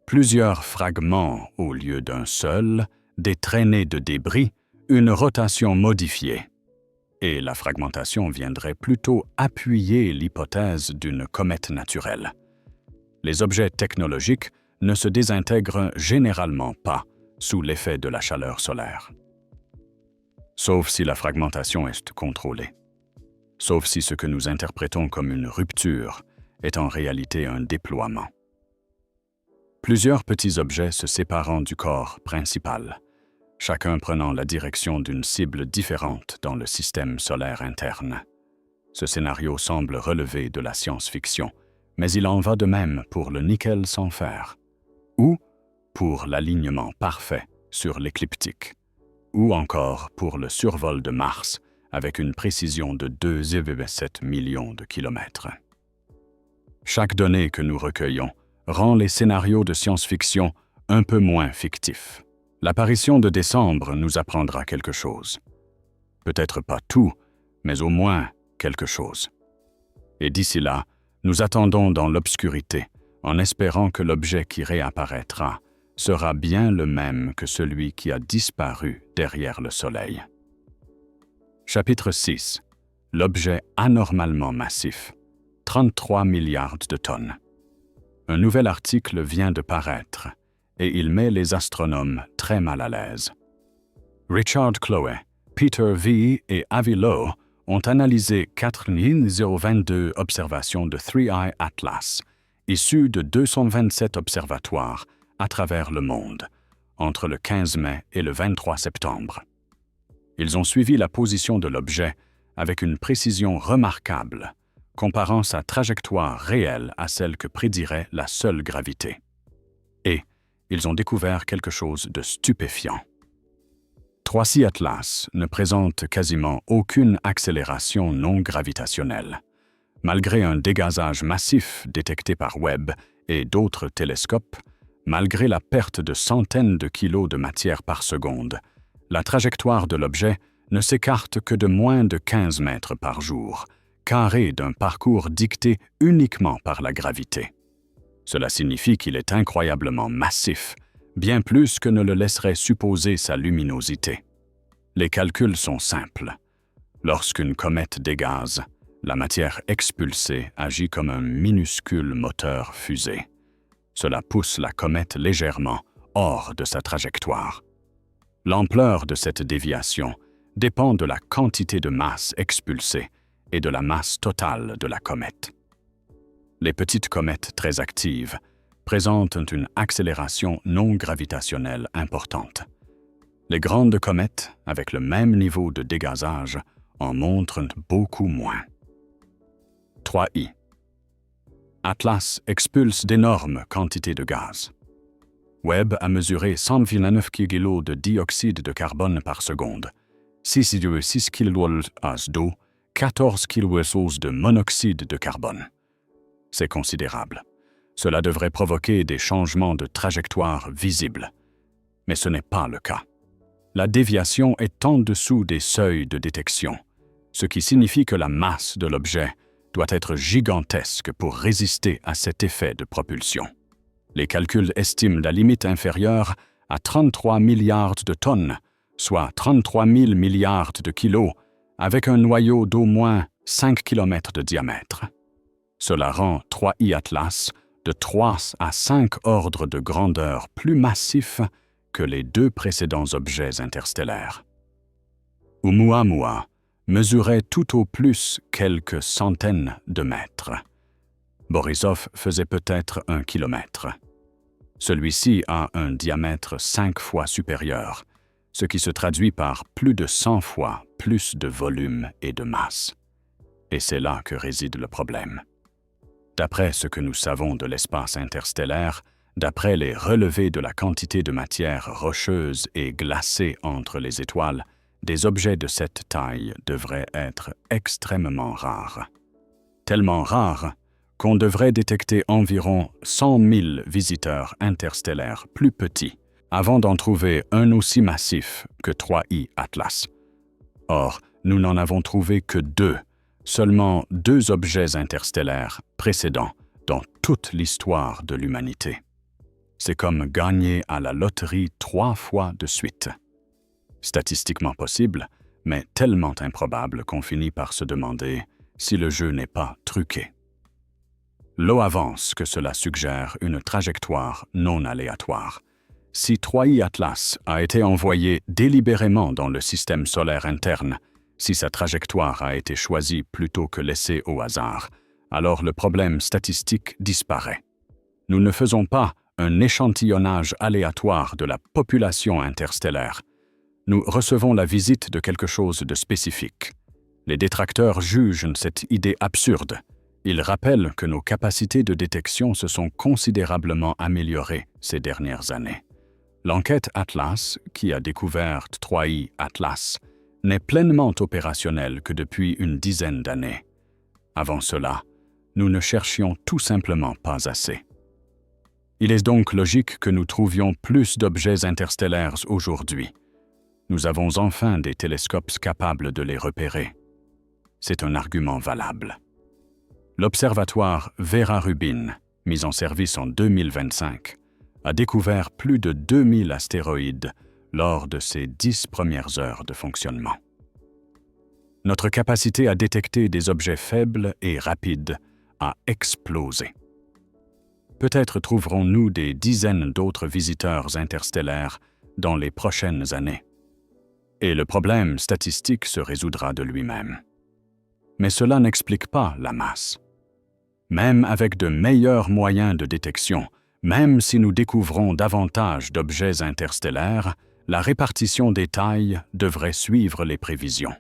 Plusieurs fragments au lieu d'un seul, des traînées de débris, une rotation modifiée. Et la fragmentation viendrait plutôt appuyer l'hypothèse d'une comète naturelle. Les objets technologiques ne se désintègrent généralement pas sous l'effet de la chaleur solaire. Sauf si la fragmentation est contrôlée. Sauf si ce que nous interprétons comme une rupture est en réalité un déploiement. Plusieurs petits objets se séparant du corps principal, chacun prenant la direction d'une cible différente dans le système solaire interne. Ce scénario semble relever de la science-fiction, mais il en va de même pour le nickel sans fer, ou pour l'alignement parfait sur l'écliptique, ou encore pour le survol de Mars avec une précision de 2,7 millions de kilomètres. Chaque donnée que nous recueillons rend les scénarios de science-fiction un peu moins fictifs. L'apparition de décembre nous apprendra quelque chose. Peut-être pas tout, mais au moins quelque chose. Et d'ici là, nous attendons dans l'obscurité, en espérant que l'objet qui réapparaîtra sera bien le même que celui qui a disparu derrière le Soleil. Chapitre 6. L'objet anormalement massif. 33 milliards de tonnes. Un nouvel article vient de paraître, et il met les astronomes très mal à l'aise. Richard Chloe, Peter V. et Avi Lowe ont analysé 4022 observations de 3I Atlas, issues de 227 observatoires à travers le monde, entre le 15 mai et le 23 septembre. Ils ont suivi la position de l'objet avec une précision remarquable, comparant sa trajectoire réelle à celle que prédirait la seule gravité. Et ils ont découvert quelque chose de stupéfiant. 3C Atlas ne présente quasiment aucune accélération non gravitationnelle. Malgré un dégazage massif détecté par Webb et d'autres télescopes, malgré la perte de centaines de kilos de matière par seconde, la trajectoire de l'objet ne s'écarte que de moins de 15 mètres par jour, carré d'un parcours dicté uniquement par la gravité. Cela signifie qu'il est incroyablement massif, bien plus que ne le laisserait supposer sa luminosité. Les calculs sont simples. Lorsqu'une comète dégaze, la matière expulsée agit comme un minuscule moteur fusée. Cela pousse la comète légèrement hors de sa trajectoire. L'ampleur de cette déviation dépend de la quantité de masse expulsée et de la masse totale de la comète. Les petites comètes très actives présentent une accélération non gravitationnelle importante. Les grandes comètes, avec le même niveau de dégazage, en montrent beaucoup moins. 3I. Atlas expulse d'énormes quantités de gaz. Webb a mesuré 129 kg de dioxyde de carbone par seconde, 6,6 kWh d'eau, 14 kWh de monoxyde de carbone. C'est considérable. Cela devrait provoquer des changements de trajectoire visibles. Mais ce n'est pas le cas. La déviation est en dessous des seuils de détection, ce qui signifie que la masse de l'objet doit être gigantesque pour résister à cet effet de propulsion. Les calculs estiment la limite inférieure à 33 milliards de tonnes, soit 33 000 milliards de kilos, avec un noyau d'au moins 5 km de diamètre. Cela rend 3I Atlas de 3 à 5 ordres de grandeur plus massif que les deux précédents objets interstellaires. Oumuamua mesurait tout au plus quelques centaines de mètres. Borisov faisait peut-être 1 kilomètre. Celui-ci a un diamètre 5 fois supérieur, ce qui se traduit par plus de 100 fois plus de volume et de masse. Et c'est là que réside le problème. D'après ce que nous savons de l'espace interstellaire, d'après les relevés de la quantité de matière rocheuse et glacée entre les étoiles, des objets de cette taille devraient être extrêmement rares. Tellement rares qu'on devrait détecter environ 100 000 visiteurs interstellaires plus petits avant d'en trouver un aussi massif que 3I Atlas. Or, nous n'en avons trouvé que 2, seulement 2 objets interstellaires précédents dans toute l'histoire de l'humanité. C'est comme gagner à la loterie 3 fois de suite. Statistiquement possible, mais tellement improbable qu'on finit par se demander si le jeu n'est pas truqué. L'eau avance que cela suggère une trajectoire non aléatoire. Si 3I Atlas a été envoyé délibérément dans le système solaire interne, si sa trajectoire a été choisie plutôt que laissée au hasard, alors le problème statistique disparaît. Nous ne faisons pas un échantillonnage aléatoire de la population interstellaire. Nous recevons la visite de quelque chose de spécifique. Les détracteurs jugent cette idée absurde. Ils rappellent que nos capacités de détection se sont considérablement améliorées ces dernières années. L'enquête Atlas, qui a découvert 3I Atlas, n'est pleinement opérationnelle que depuis une dizaine d'années. Avant cela, nous ne cherchions tout simplement pas assez. Il est donc logique que nous trouvions plus d'objets interstellaires aujourd'hui. Nous avons enfin des télescopes capables de les repérer. C'est un argument valable. L'observatoire Vera Rubin, mis en service en 2025, a découvert plus de 2000 astéroïdes lors de ses 10 premières heures de fonctionnement. Notre capacité à détecter des objets faibles et rapides a explosé. Peut-être trouverons-nous des dizaines d'autres visiteurs interstellaires dans les prochaines années. Et le problème statistique se résoudra de lui-même. Mais cela n'explique pas la masse. Même avec de meilleurs moyens de détection, même si nous découvrons davantage d'objets interstellaires, la répartition des tailles devrait suivre les prévisions.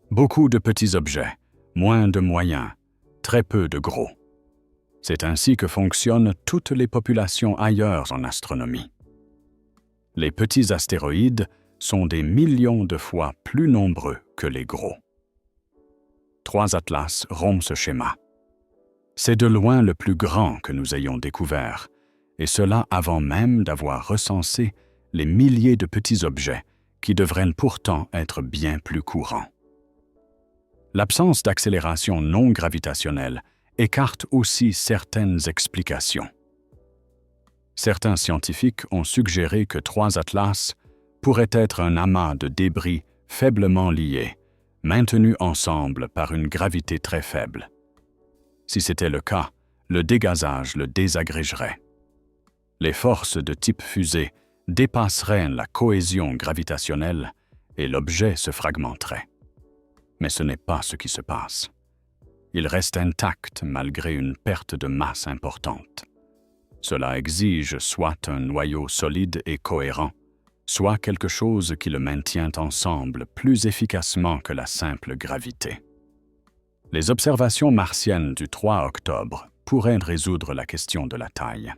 Beaucoup de petits objets, moins de moyens, très peu de gros. C'est ainsi que fonctionnent toutes les populations ailleurs en astronomie. Les petits astéroïdes sont des millions de fois plus nombreux que les gros. 3 Atlas rompt ce schéma. C'est de loin le plus grand que nous ayons découvert, et cela avant même d'avoir recensé les milliers de petits objets qui devraient pourtant être bien plus courants. L'absence d'accélération non gravitationnelle écarte aussi certaines explications. Certains scientifiques ont suggéré que 3 Atlas pourraient être un amas de débris faiblement liés, maintenus ensemble par une gravité très faible. Si c'était le cas, le dégazage le désagrégerait. Les forces de type fusée dépasseraient la cohésion gravitationnelle et l'objet se fragmenterait. Mais ce n'est pas ce qui se passe. Il reste intact malgré une perte de masse importante. Cela exige soit un noyau solide et cohérent, soit quelque chose qui le maintient ensemble plus efficacement que la simple gravité. Les observations martiennes du 3 octobre pourraient résoudre la question de la taille.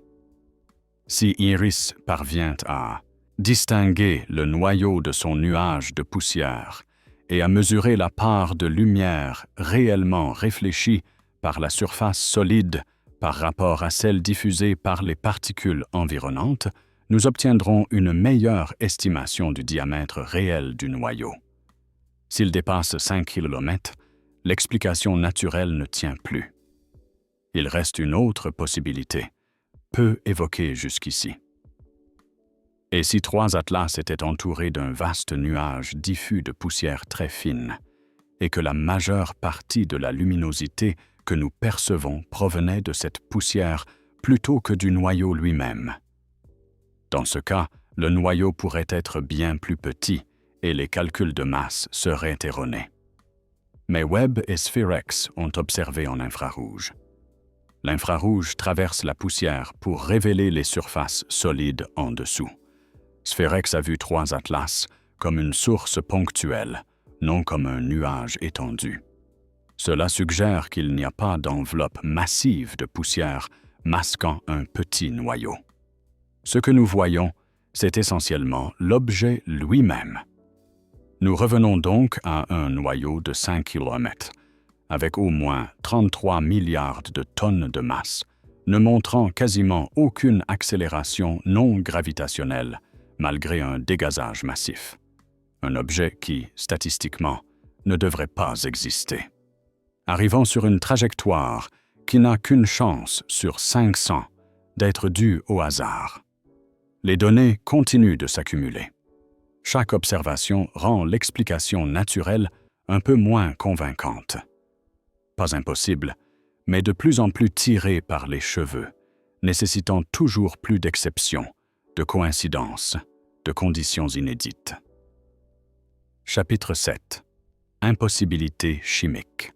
Si Iris parvient à distinguer le noyau de son nuage de poussière et à mesurer la part de lumière réellement réfléchie par la surface solide par rapport à celle diffusée par les particules environnantes, nous obtiendrons une meilleure estimation du diamètre réel du noyau. S'il dépasse 5 km, l'explication naturelle ne tient plus. Il reste une autre possibilité, peu évoquée jusqu'ici. Et si 3 atlas étaient entourés d'un vaste nuage diffus de poussière très fine, et que la majeure partie de la luminosité que nous percevons provenait de cette poussière plutôt que du noyau lui-même. Dans ce cas, le noyau pourrait être bien plus petit et les calculs de masse seraient erronés. Mais Webb et Spherex ont observé en infrarouge. L'infrarouge traverse la poussière pour révéler les surfaces solides en dessous. Spherex a vu 3 atlas comme une source ponctuelle, non comme un nuage étendu. Cela suggère qu'il n'y a pas d'enveloppe massive de poussière masquant un petit noyau. Ce que nous voyons, c'est essentiellement l'objet lui-même. Nous revenons donc à un noyau de 5 km, avec au moins 33 milliards de tonnes de masse, ne montrant quasiment aucune accélération non gravitationnelle, malgré un dégazage massif. Un objet qui, statistiquement, ne devrait pas exister. Arrivant sur une trajectoire qui n'a qu'une chance sur 500 d'être due au hasard. Les données continuent de s'accumuler. Chaque observation rend l'explication naturelle un peu moins convaincante. Pas impossible, mais de plus en plus tirée par les cheveux, nécessitant toujours plus d'exceptions, de coïncidences, de conditions inédites. Chapitre 7. Impossibilité chimique.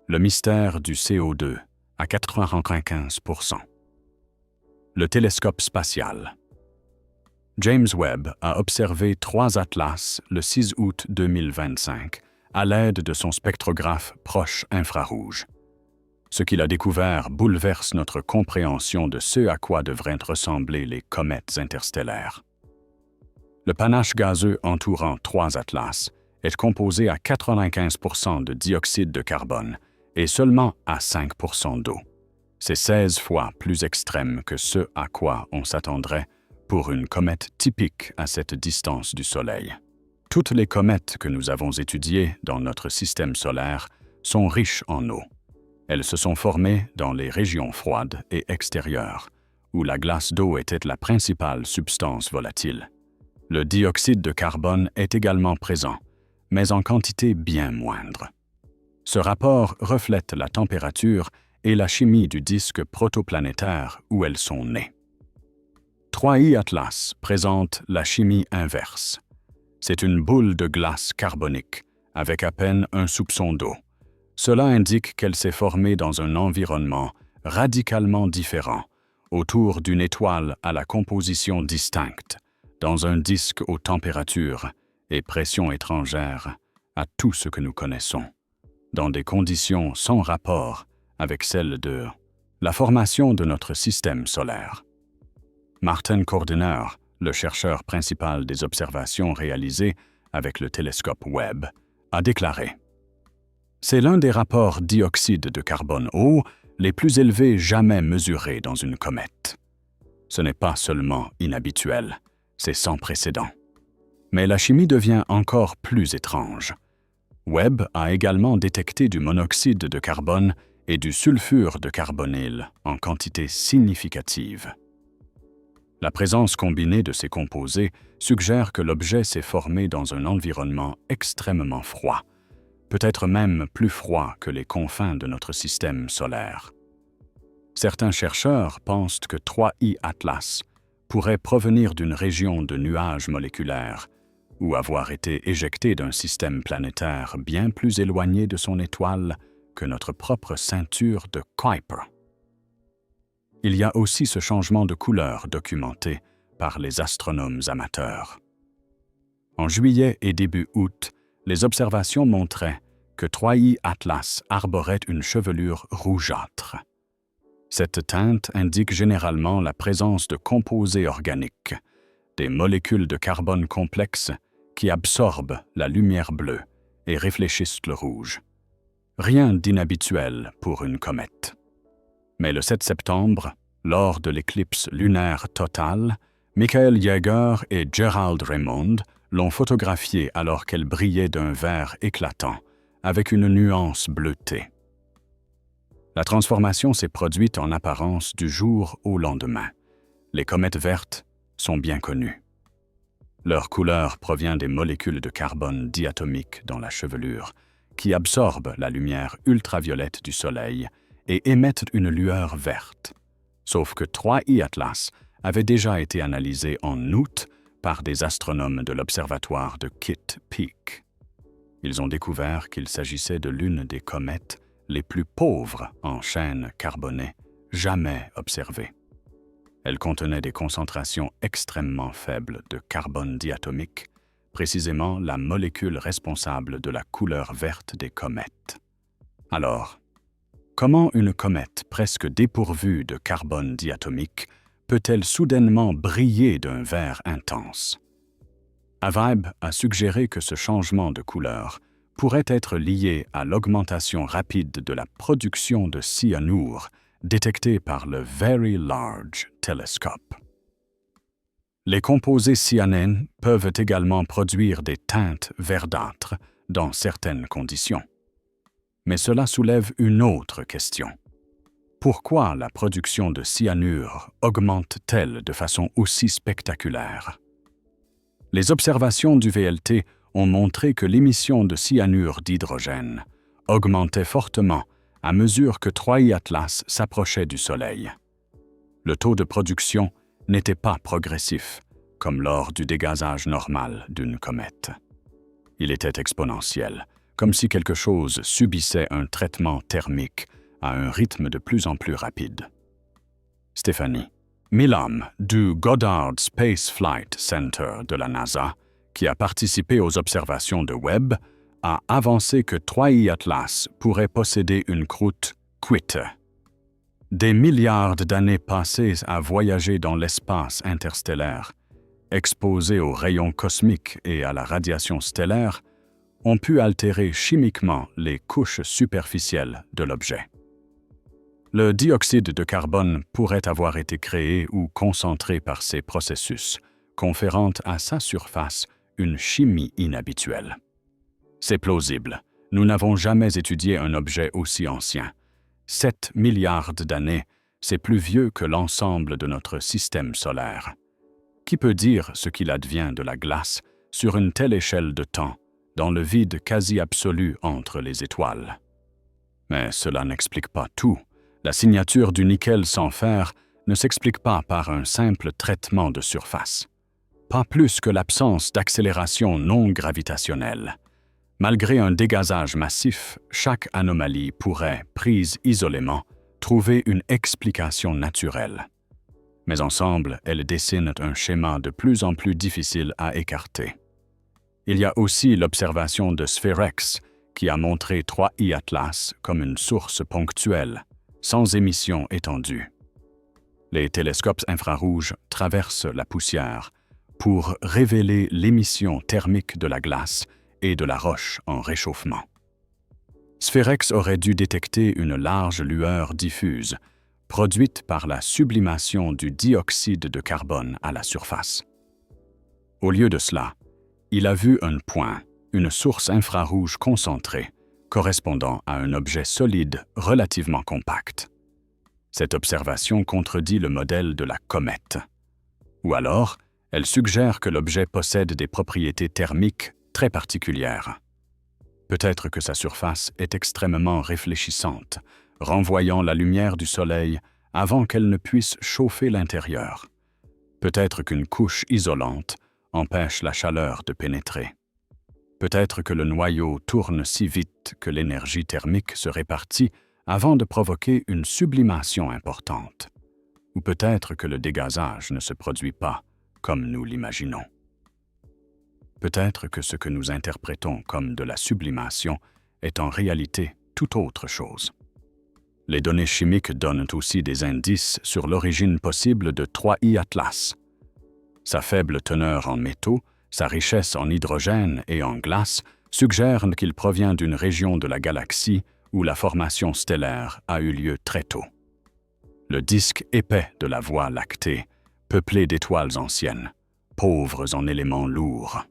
Le mystère du CO2 à 95%. Le télescope spatial. James Webb a observé 3 atlas le 6 août 2025 à l'aide de son spectrographe proche infrarouge. Ce qu'il a découvert bouleverse notre compréhension de ce à quoi devraient ressembler les comètes interstellaires. Le panache gazeux entourant 3 atlas est composé à 95% de dioxyde de carbone et seulement à 5% d'eau. C'est 16 fois plus extrême que ce à quoi on s'attendrait pour une comète typique à cette distance du Soleil. Toutes les comètes que nous avons étudiées dans notre système solaire sont riches en eau. Elles se sont formées dans les régions froides et extérieures, où la glace d'eau était la principale substance volatile. Le dioxyde de carbone est également présent, mais en quantité bien moindre. Ce rapport reflète la température et la chimie du disque protoplanétaire où elles sont nées. 3I Atlas présente la chimie inverse. C'est une boule de glace carbonique, avec à peine un soupçon d'eau. Cela indique qu'elle s'est formée dans un environnement radicalement différent, autour d'une étoile à la composition distincte, dans un disque aux températures et pressions étrangères à tout ce que nous connaissons, dans des conditions sans rapport avec celles de la formation de notre système solaire. Martin Cordiner, le chercheur principal des observations réalisées avec le télescope Webb, a déclaré « C'est l'un des rapports dioxyde de carbone-eau les plus élevés jamais mesurés dans une comète. Ce n'est pas seulement inhabituel, c'est sans précédent. Mais la chimie devient encore plus étrange. Webb a également détecté du monoxyde de carbone et du sulfure de carbonyle en quantité significative. La présence combinée de ces composés suggère que l'objet s'est formé dans un environnement extrêmement froid, peut-être même plus froid que les confins de notre système solaire. Certains chercheurs pensent que 3I Atlas pourrait provenir d'une région de nuages moléculaires ou avoir été éjecté d'un système planétaire bien plus éloigné de son étoile que notre propre ceinture de Kuiper. Il y a aussi ce changement de couleur documenté par les astronomes amateurs. En juillet et début août, les observations montraient que 3I Atlas arborait une chevelure rougeâtre. Cette teinte indique généralement la présence de composés organiques, des molécules de carbone complexes qui absorbent la lumière bleue et réfléchissent le rouge. Rien d'inhabituel pour une comète. Mais le 7 septembre, lors de l'éclipse lunaire totale, Michael Yeager et Gerald Raymond l'ont photographiée alors qu'elle brillait d'un vert éclatant, avec une nuance bleutée. La transformation s'est produite en apparence du jour au lendemain. Les comètes vertes sont bien connues. Leur couleur provient des molécules de carbone diatomiques dans la chevelure, qui absorbent la lumière ultraviolette du Soleil et émettent une lueur verte. Sauf que 3I Atlas avait déjà été analysé en août par des astronomes de l'observatoire de Kitt Peak. Ils ont découvert qu'il s'agissait de l'une des comètes les plus pauvres en chaîne carbonée jamais observées. Elle contenait des concentrations extrêmement faibles de carbone diatomique, précisément la molécule responsable de la couleur verte des comètes. Alors, comment une comète presque dépourvue de carbone diatomique peut-elle soudainement briller d'un vert intense? Avib a suggéré que ce changement de couleur pourrait être lié à l'augmentation rapide de la production de cyanure détectée par le Very Large Telescope. Les composés cyanènes peuvent également produire des teintes verdâtres dans certaines conditions. Mais cela soulève une autre question. Pourquoi la production de cyanure augmente-t-elle de façon aussi spectaculaire? Les observations du VLT ont montré que l'émission de cyanure d'hydrogène augmentait fortement à mesure que 3I Atlas s'approchait du Soleil. Le taux de production n'était pas progressif, comme lors du dégazage normal d'une comète. Il était exponentiel, comme si quelque chose subissait un traitement thermique à un rythme de plus en plus rapide. Stéphanie Milam du Goddard Space Flight Center de la NASA, qui a participé aux observations de Webb, a avancé que 3I Atlas pourrait posséder une croûte cuite. Des milliards d'années passées à voyager dans l'espace interstellaire, exposées aux rayons cosmiques et à la radiation stellaire, ont pu altérer chimiquement les couches superficielles de l'objet. Le dioxyde de carbone pourrait avoir été créé ou concentré par ces processus, conférant à sa surface une chimie inhabituelle. C'est plausible. Nous n'avons jamais étudié un objet aussi ancien. 7 milliards d'années, c'est plus vieux que l'ensemble de notre système solaire. Qui peut dire ce qu'il advient de la glace sur une telle échelle de temps, dans le vide quasi absolu entre les étoiles? Mais cela n'explique pas tout. La signature du nickel sans fer ne s'explique pas par un simple traitement de surface. Pas plus que l'absence d'accélération non gravitationnelle. Malgré un dégazage massif, chaque anomalie pourrait, prise isolément, trouver une explication naturelle. Mais ensemble, elles dessinent un schéma de plus en plus difficile à écarter. Il y a aussi l'observation de Spherex, qui a montré 3I Atlas comme une source ponctuelle, sans émission étendue. Les télescopes infrarouges traversent la poussière pour révéler l'émission thermique de la glace et de la roche en réchauffement. Spherex aurait dû détecter une large lueur diffuse, produite par la sublimation du dioxyde de carbone à la surface. Au lieu de cela, il a vu un point, une source infrarouge concentrée, correspondant à un objet solide relativement compact. Cette observation contredit le modèle de la comète. Ou alors, elle suggère que l'objet possède des propriétés thermiques très particulières. Peut-être que sa surface est extrêmement réfléchissante, renvoyant la lumière du Soleil avant qu'elle ne puisse chauffer l'intérieur. Peut-être qu'une couche isolante empêche la chaleur de pénétrer. Peut-être que le noyau tourne si vite que l'énergie thermique se répartit avant de provoquer une sublimation importante. Ou peut-être que le dégazage ne se produit pas comme nous l'imaginons. Peut-être que ce que nous interprétons comme de la sublimation est en réalité tout autre chose. Les données chimiques donnent aussi des indices sur l'origine possible de 3I Atlas. Sa faible teneur en métaux, sa richesse en hydrogène et en glace suggèrent qu'il provient d'une région de la galaxie où la formation stellaire a eu lieu très tôt. Le disque épais de la Voie lactée, peuplé d'étoiles anciennes, pauvres en éléments lourds.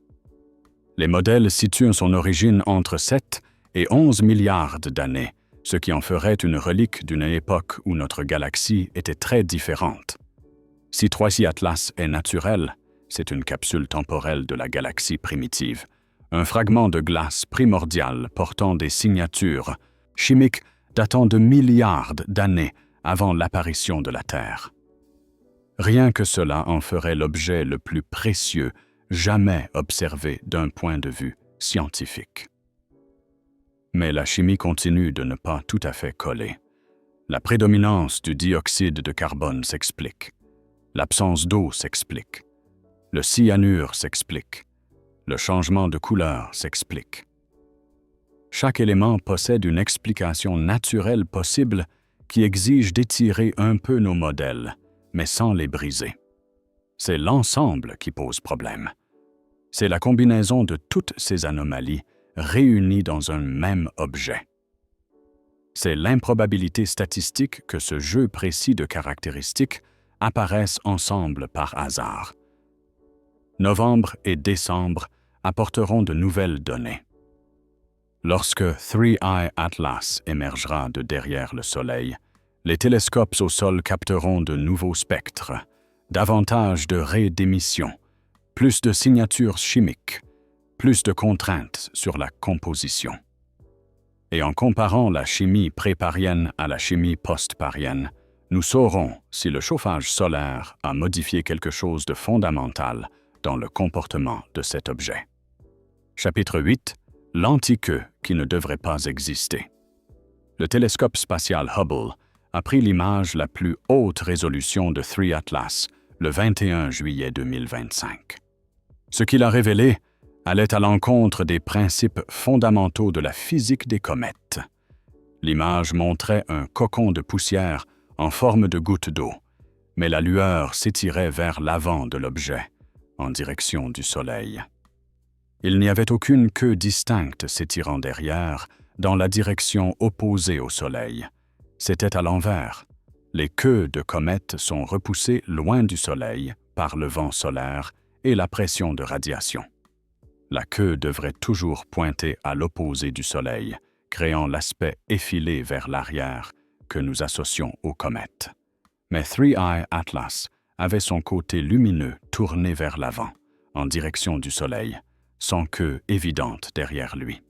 Les modèles situent son origine entre 7 et 11 milliards d'années, ce qui en ferait une relique d'une époque où notre galaxie était très différente. Si 3I Atlas est naturel, c'est une capsule temporelle de la galaxie primitive, un fragment de glace primordial portant des signatures chimiques datant de milliards d'années avant l'apparition de la Terre. Rien que cela en ferait l'objet le plus précieux jamais observé d'un point de vue scientifique. Mais la chimie continue de ne pas tout à fait coller. La prédominance du dioxyde de carbone s'explique. L'absence d'eau s'explique. Le cyanure s'explique. Le changement de couleur s'explique. Chaque élément possède une explication naturelle possible qui exige d'étirer un peu nos modèles, mais sans les briser. C'est l'ensemble qui pose problème. C'est la combinaison de toutes ces anomalies réunies dans un même objet. C'est l'improbabilité statistique que ce jeu précis de caractéristiques apparaissent ensemble par hasard. Novembre et décembre apporteront de nouvelles données. Lorsque 3I Atlas émergera de derrière le Soleil, les télescopes au sol capteront de nouveaux spectres, davantage de raies d'émission, plus de signatures chimiques, plus de contraintes sur la composition. Et en comparant la chimie préparienne à la chimie post-parienne, nous saurons si le chauffage solaire a modifié quelque chose de fondamental dans le comportement de cet objet. Chapitre 8. L'antiqueux qui ne devrait pas exister. Le télescope spatial Hubble a pris l'image la plus haute résolution de 3 Atlas le 21 juillet 2025. Ce qu'il a révélé allait à l'encontre des principes fondamentaux de la physique des comètes. L'image montrait un cocon de poussière en forme de goutte d'eau, mais la lueur s'étirait vers l'avant de l'objet, en direction du Soleil. Il n'y avait aucune queue distincte s'étirant derrière, dans la direction opposée au Soleil. C'était à l'envers. Les queues de comètes sont repoussées loin du Soleil par le vent solaire et la pression de radiation. La queue devrait toujours pointer à l'opposé du Soleil, créant l'aspect effilé vers l'arrière que nous associons aux comètes. Mais 3I Atlas avait son côté lumineux tourné vers l'avant, en direction du Soleil, sans queue évidente derrière lui.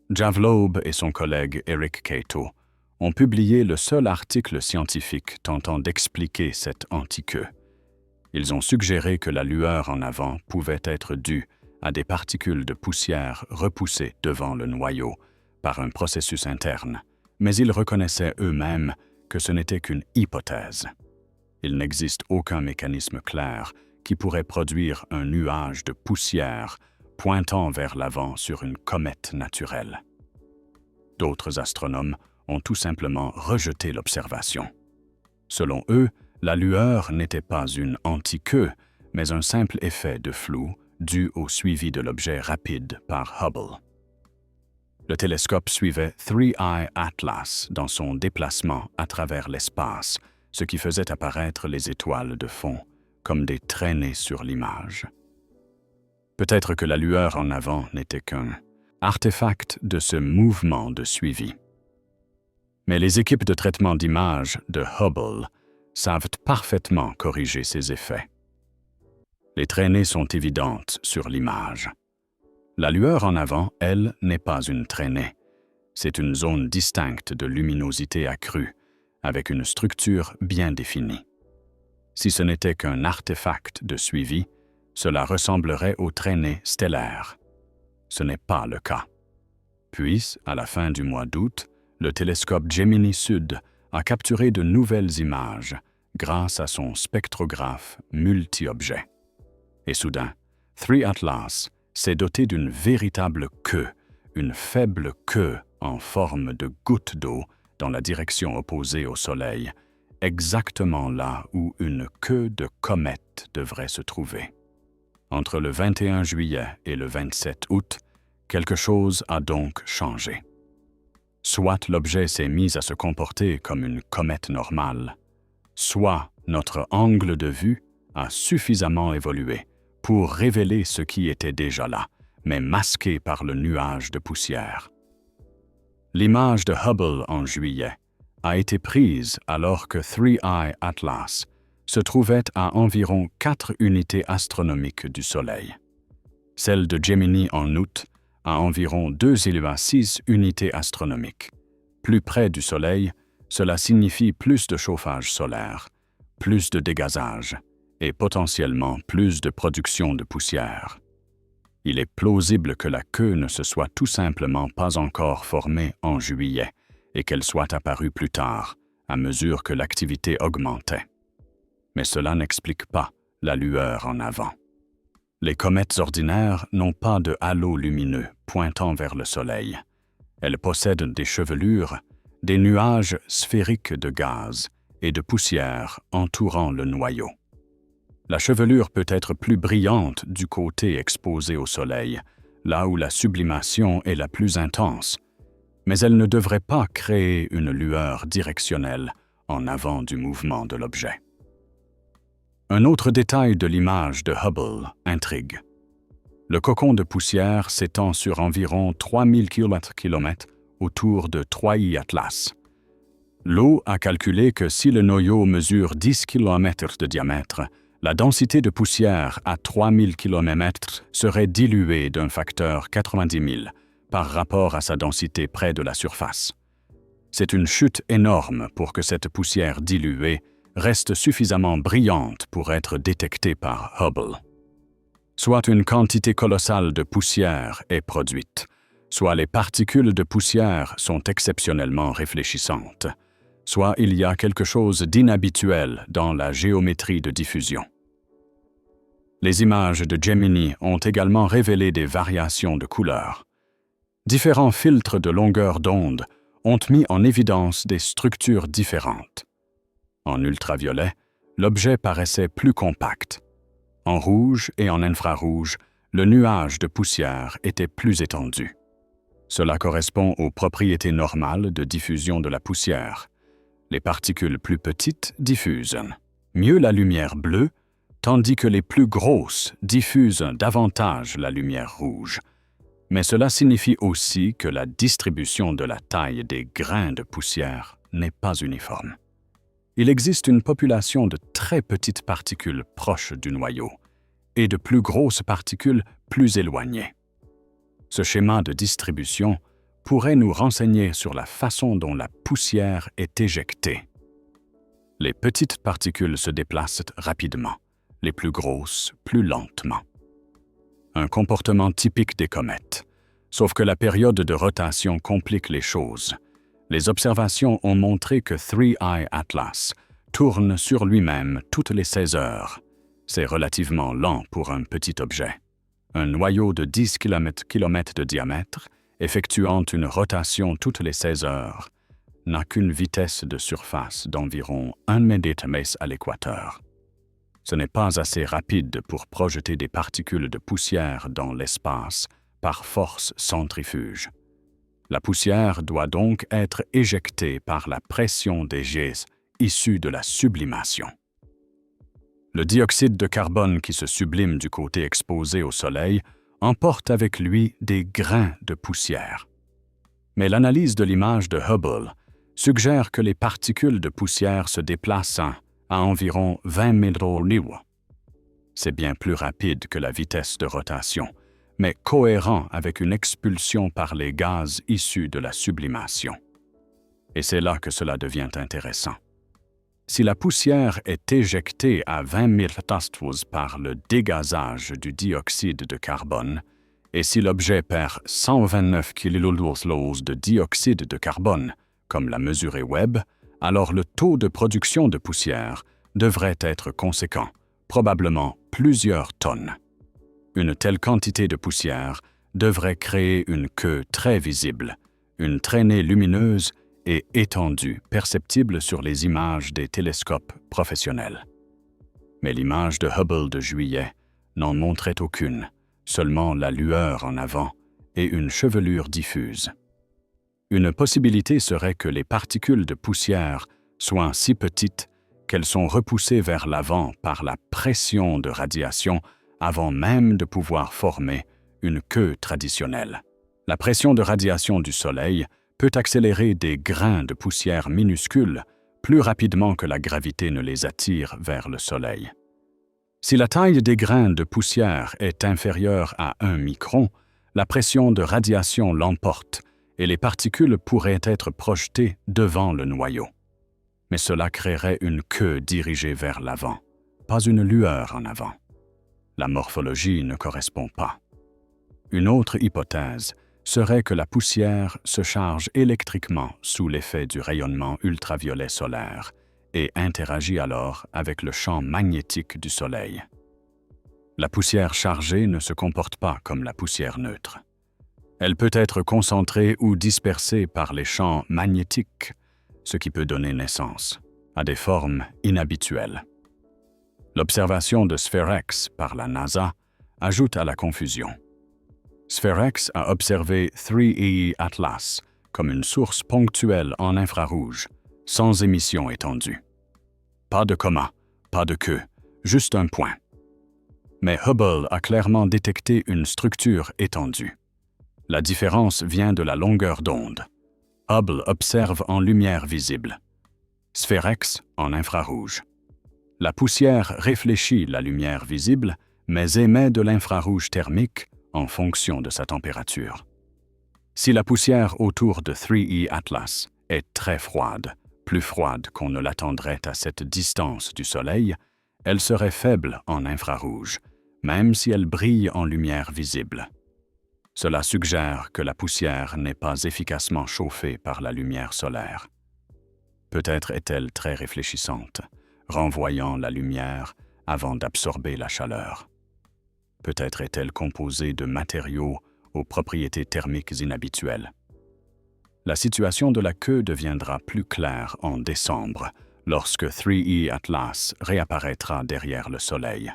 Javlob et son collègue Eric Cato ont publié le seul article scientifique tentant d'expliquer cette antiqueux. Ils ont suggéré que la lueur en avant pouvait être due à des particules de poussière repoussées devant le noyau par un processus interne, mais ils reconnaissaient eux-mêmes que ce n'était qu'une hypothèse. Il n'existe aucun mécanisme clair qui pourrait produire un nuage de poussière pointant vers l'avant sur une comète naturelle. D'autres astronomes ont tout simplement rejeté l'observation. Selon eux, la lueur n'était pas une antiqueux, mais un simple effet de flou dû au suivi de l'objet rapide par Hubble. Le télescope suivait 3I Atlas dans son déplacement à travers l'espace, ce qui faisait apparaître les étoiles de fond comme des traînées sur l'image. Peut-être que la lueur en avant n'était qu'un artefact de ce mouvement de suivi. Mais les équipes de traitement d'images de Hubble savent parfaitement corriger ces effets. Les traînées sont évidentes sur l'image. La lueur en avant, elle, n'est pas une traînée. C'est une zone distincte de luminosité accrue, avec une structure bien définie. Si ce n'était qu'un artefact de suivi, cela ressemblerait aux traînées stellaires. Ce n'est pas le cas. Puis, à la fin du mois d'août, le télescope Gemini Sud a capturé de nouvelles images grâce à son spectrographe multi-objets. Et soudain, 3 Atlas s'est doté d'une véritable queue, une faible queue en forme de goutte d'eau dans la direction opposée au Soleil, exactement là où une queue de comète devrait se trouver. Entre le 21 juillet et le 27 août, quelque chose a donc changé. Soit l'objet s'est mis à se comporter comme une comète normale, soit notre angle de vue a suffisamment évolué pour révéler ce qui était déjà là, mais masqué par le nuage de poussière. L'image de Hubble en juillet a été prise alors que 3I Atlas se trouvait à environ 4 unités astronomiques du Soleil. Celle de Gemini en août à environ 2,6 unités astronomiques. Plus près du Soleil, cela signifie plus de chauffage solaire, plus de dégazage et potentiellement plus de production de poussière. Il est plausible que la queue ne se soit tout simplement pas encore formée en juillet et qu'elle soit apparue plus tard, à mesure que l'activité augmentait. Mais cela n'explique pas la lueur en avant. Les comètes ordinaires n'ont pas de halo lumineux pointant vers le Soleil. Elles possèdent des chevelures, des nuages sphériques de gaz et de poussière entourant le noyau. La chevelure peut être plus brillante du côté exposé au Soleil, là où la sublimation est la plus intense, mais elle ne devrait pas créer une lueur directionnelle en avant du mouvement de l'objet. Un autre détail de l'image de Hubble intrigue. Le cocon de poussière s'étend sur environ 3000 km autour de 3I Atlas. L'eau a calculé que si le noyau mesure 10 km de diamètre, la densité de poussière à 3000 km serait diluée d'un facteur 90 000 par rapport à sa densité près de la surface. C'est une chute énorme pour que cette poussière diluée reste suffisamment brillante pour être détectée par Hubble. Soit une quantité colossale de poussière est produite, soit les particules de poussière sont exceptionnellement réfléchissantes, soit il y a quelque chose d'inhabituel dans la géométrie de diffusion. Les images de Gemini ont également révélé des variations de couleurs. Différents filtres de longueur d'onde ont mis en évidence des structures différentes. En ultraviolet, l'objet paraissait plus compact. En rouge et en infrarouge, le nuage de poussière était plus étendu. Cela correspond aux propriétés normales de diffusion de la poussière. Les particules plus petites diffusent mieux la lumière bleue, tandis que les plus grosses diffusent davantage la lumière rouge. Mais cela signifie aussi que la distribution de la taille des grains de poussière n'est pas uniforme. Il existe une population de très petites particules proches du noyau et de plus grosses particules plus éloignées. Ce schéma de distribution pourrait nous renseigner sur la façon dont la poussière est éjectée. Les petites particules se déplacent rapidement, les plus grosses plus lentement. Un comportement typique des comètes, sauf que la période de rotation complique les choses. Les observations ont montré que 3I Atlas tourne sur lui-même toutes les 16 heures. C'est relativement lent pour un petit objet. Un noyau de 10 km de diamètre, effectuant une rotation toutes les 16 heures, n'a qu'une vitesse de surface d'environ 1 mètre à l'équateur. Ce n'est pas assez rapide pour projeter des particules de poussière dans l'espace par force centrifuge. La poussière doit donc être éjectée par la pression des jets issus de la sublimation. Le dioxyde de carbone qui se sublime du côté exposé au Soleil emporte avec lui des grains de poussière. Mais l'analyse de l'image de Hubble suggère que les particules de poussière se déplacent à environ 20 000 lieues. C'est bien plus rapide que la vitesse de rotation, mais cohérent avec une expulsion par les gaz issus de la sublimation. Et c'est là que cela devient intéressant. Si la poussière est éjectée à 20 000 tastos par le dégazage du dioxyde de carbone, et si l'objet perd 129 kJ de dioxyde de carbone, comme l'a mesuré Webb, alors le taux de production de poussière devrait être conséquent, probablement plusieurs tonnes. Une telle quantité de poussière devrait créer une queue très visible, une traînée lumineuse et étendue perceptible sur les images des télescopes professionnels. Mais l'image de Hubble de juillet n'en montrait aucune, seulement la lueur en avant et une chevelure diffuse. Une possibilité serait que les particules de poussière soient si petites qu'elles sont repoussées vers l'avant par la pression de radiation avant même de pouvoir former une queue traditionnelle. La pression de radiation du Soleil peut accélérer des grains de poussière minuscules plus rapidement que la gravité ne les attire vers le Soleil. Si la taille des grains de poussière est inférieure à 1 micron, la pression de radiation l'emporte et les particules pourraient être projetées devant le noyau. Mais cela créerait une queue dirigée vers l'avant, pas une lueur en avant. La morphologie ne correspond pas. Une autre hypothèse serait que la poussière se charge électriquement sous l'effet du rayonnement ultraviolet solaire et interagit alors avec le champ magnétique du Soleil. La poussière chargée ne se comporte pas comme la poussière neutre. Elle peut être concentrée ou dispersée par les champs magnétiques, ce qui peut donner naissance à des formes inhabituelles. L'observation de SPHEREX par la NASA ajoute à la confusion. SPHEREX a observé 3E Atlas comme une source ponctuelle en infrarouge, sans émission étendue. Pas de coma, pas de queue, juste un point. Mais Hubble a clairement détecté une structure étendue. La différence vient de la longueur d'onde. Hubble observe en lumière visible. SPHEREX en infrarouge. La poussière réfléchit la lumière visible, mais émet de l'infrarouge thermique en fonction de sa température. Si la poussière autour de 3E Atlas est très froide, plus froide qu'on ne l'attendrait à cette distance du Soleil, elle serait faible en infrarouge, même si elle brille en lumière visible. Cela suggère que la poussière n'est pas efficacement chauffée par la lumière solaire. Peut-être est-elle très réfléchissante, renvoyant la lumière avant d'absorber la chaleur. Peut-être est-elle composée de matériaux aux propriétés thermiques inhabituelles. La situation de la queue deviendra plus claire en décembre, lorsque 3E Atlas réapparaîtra derrière le Soleil.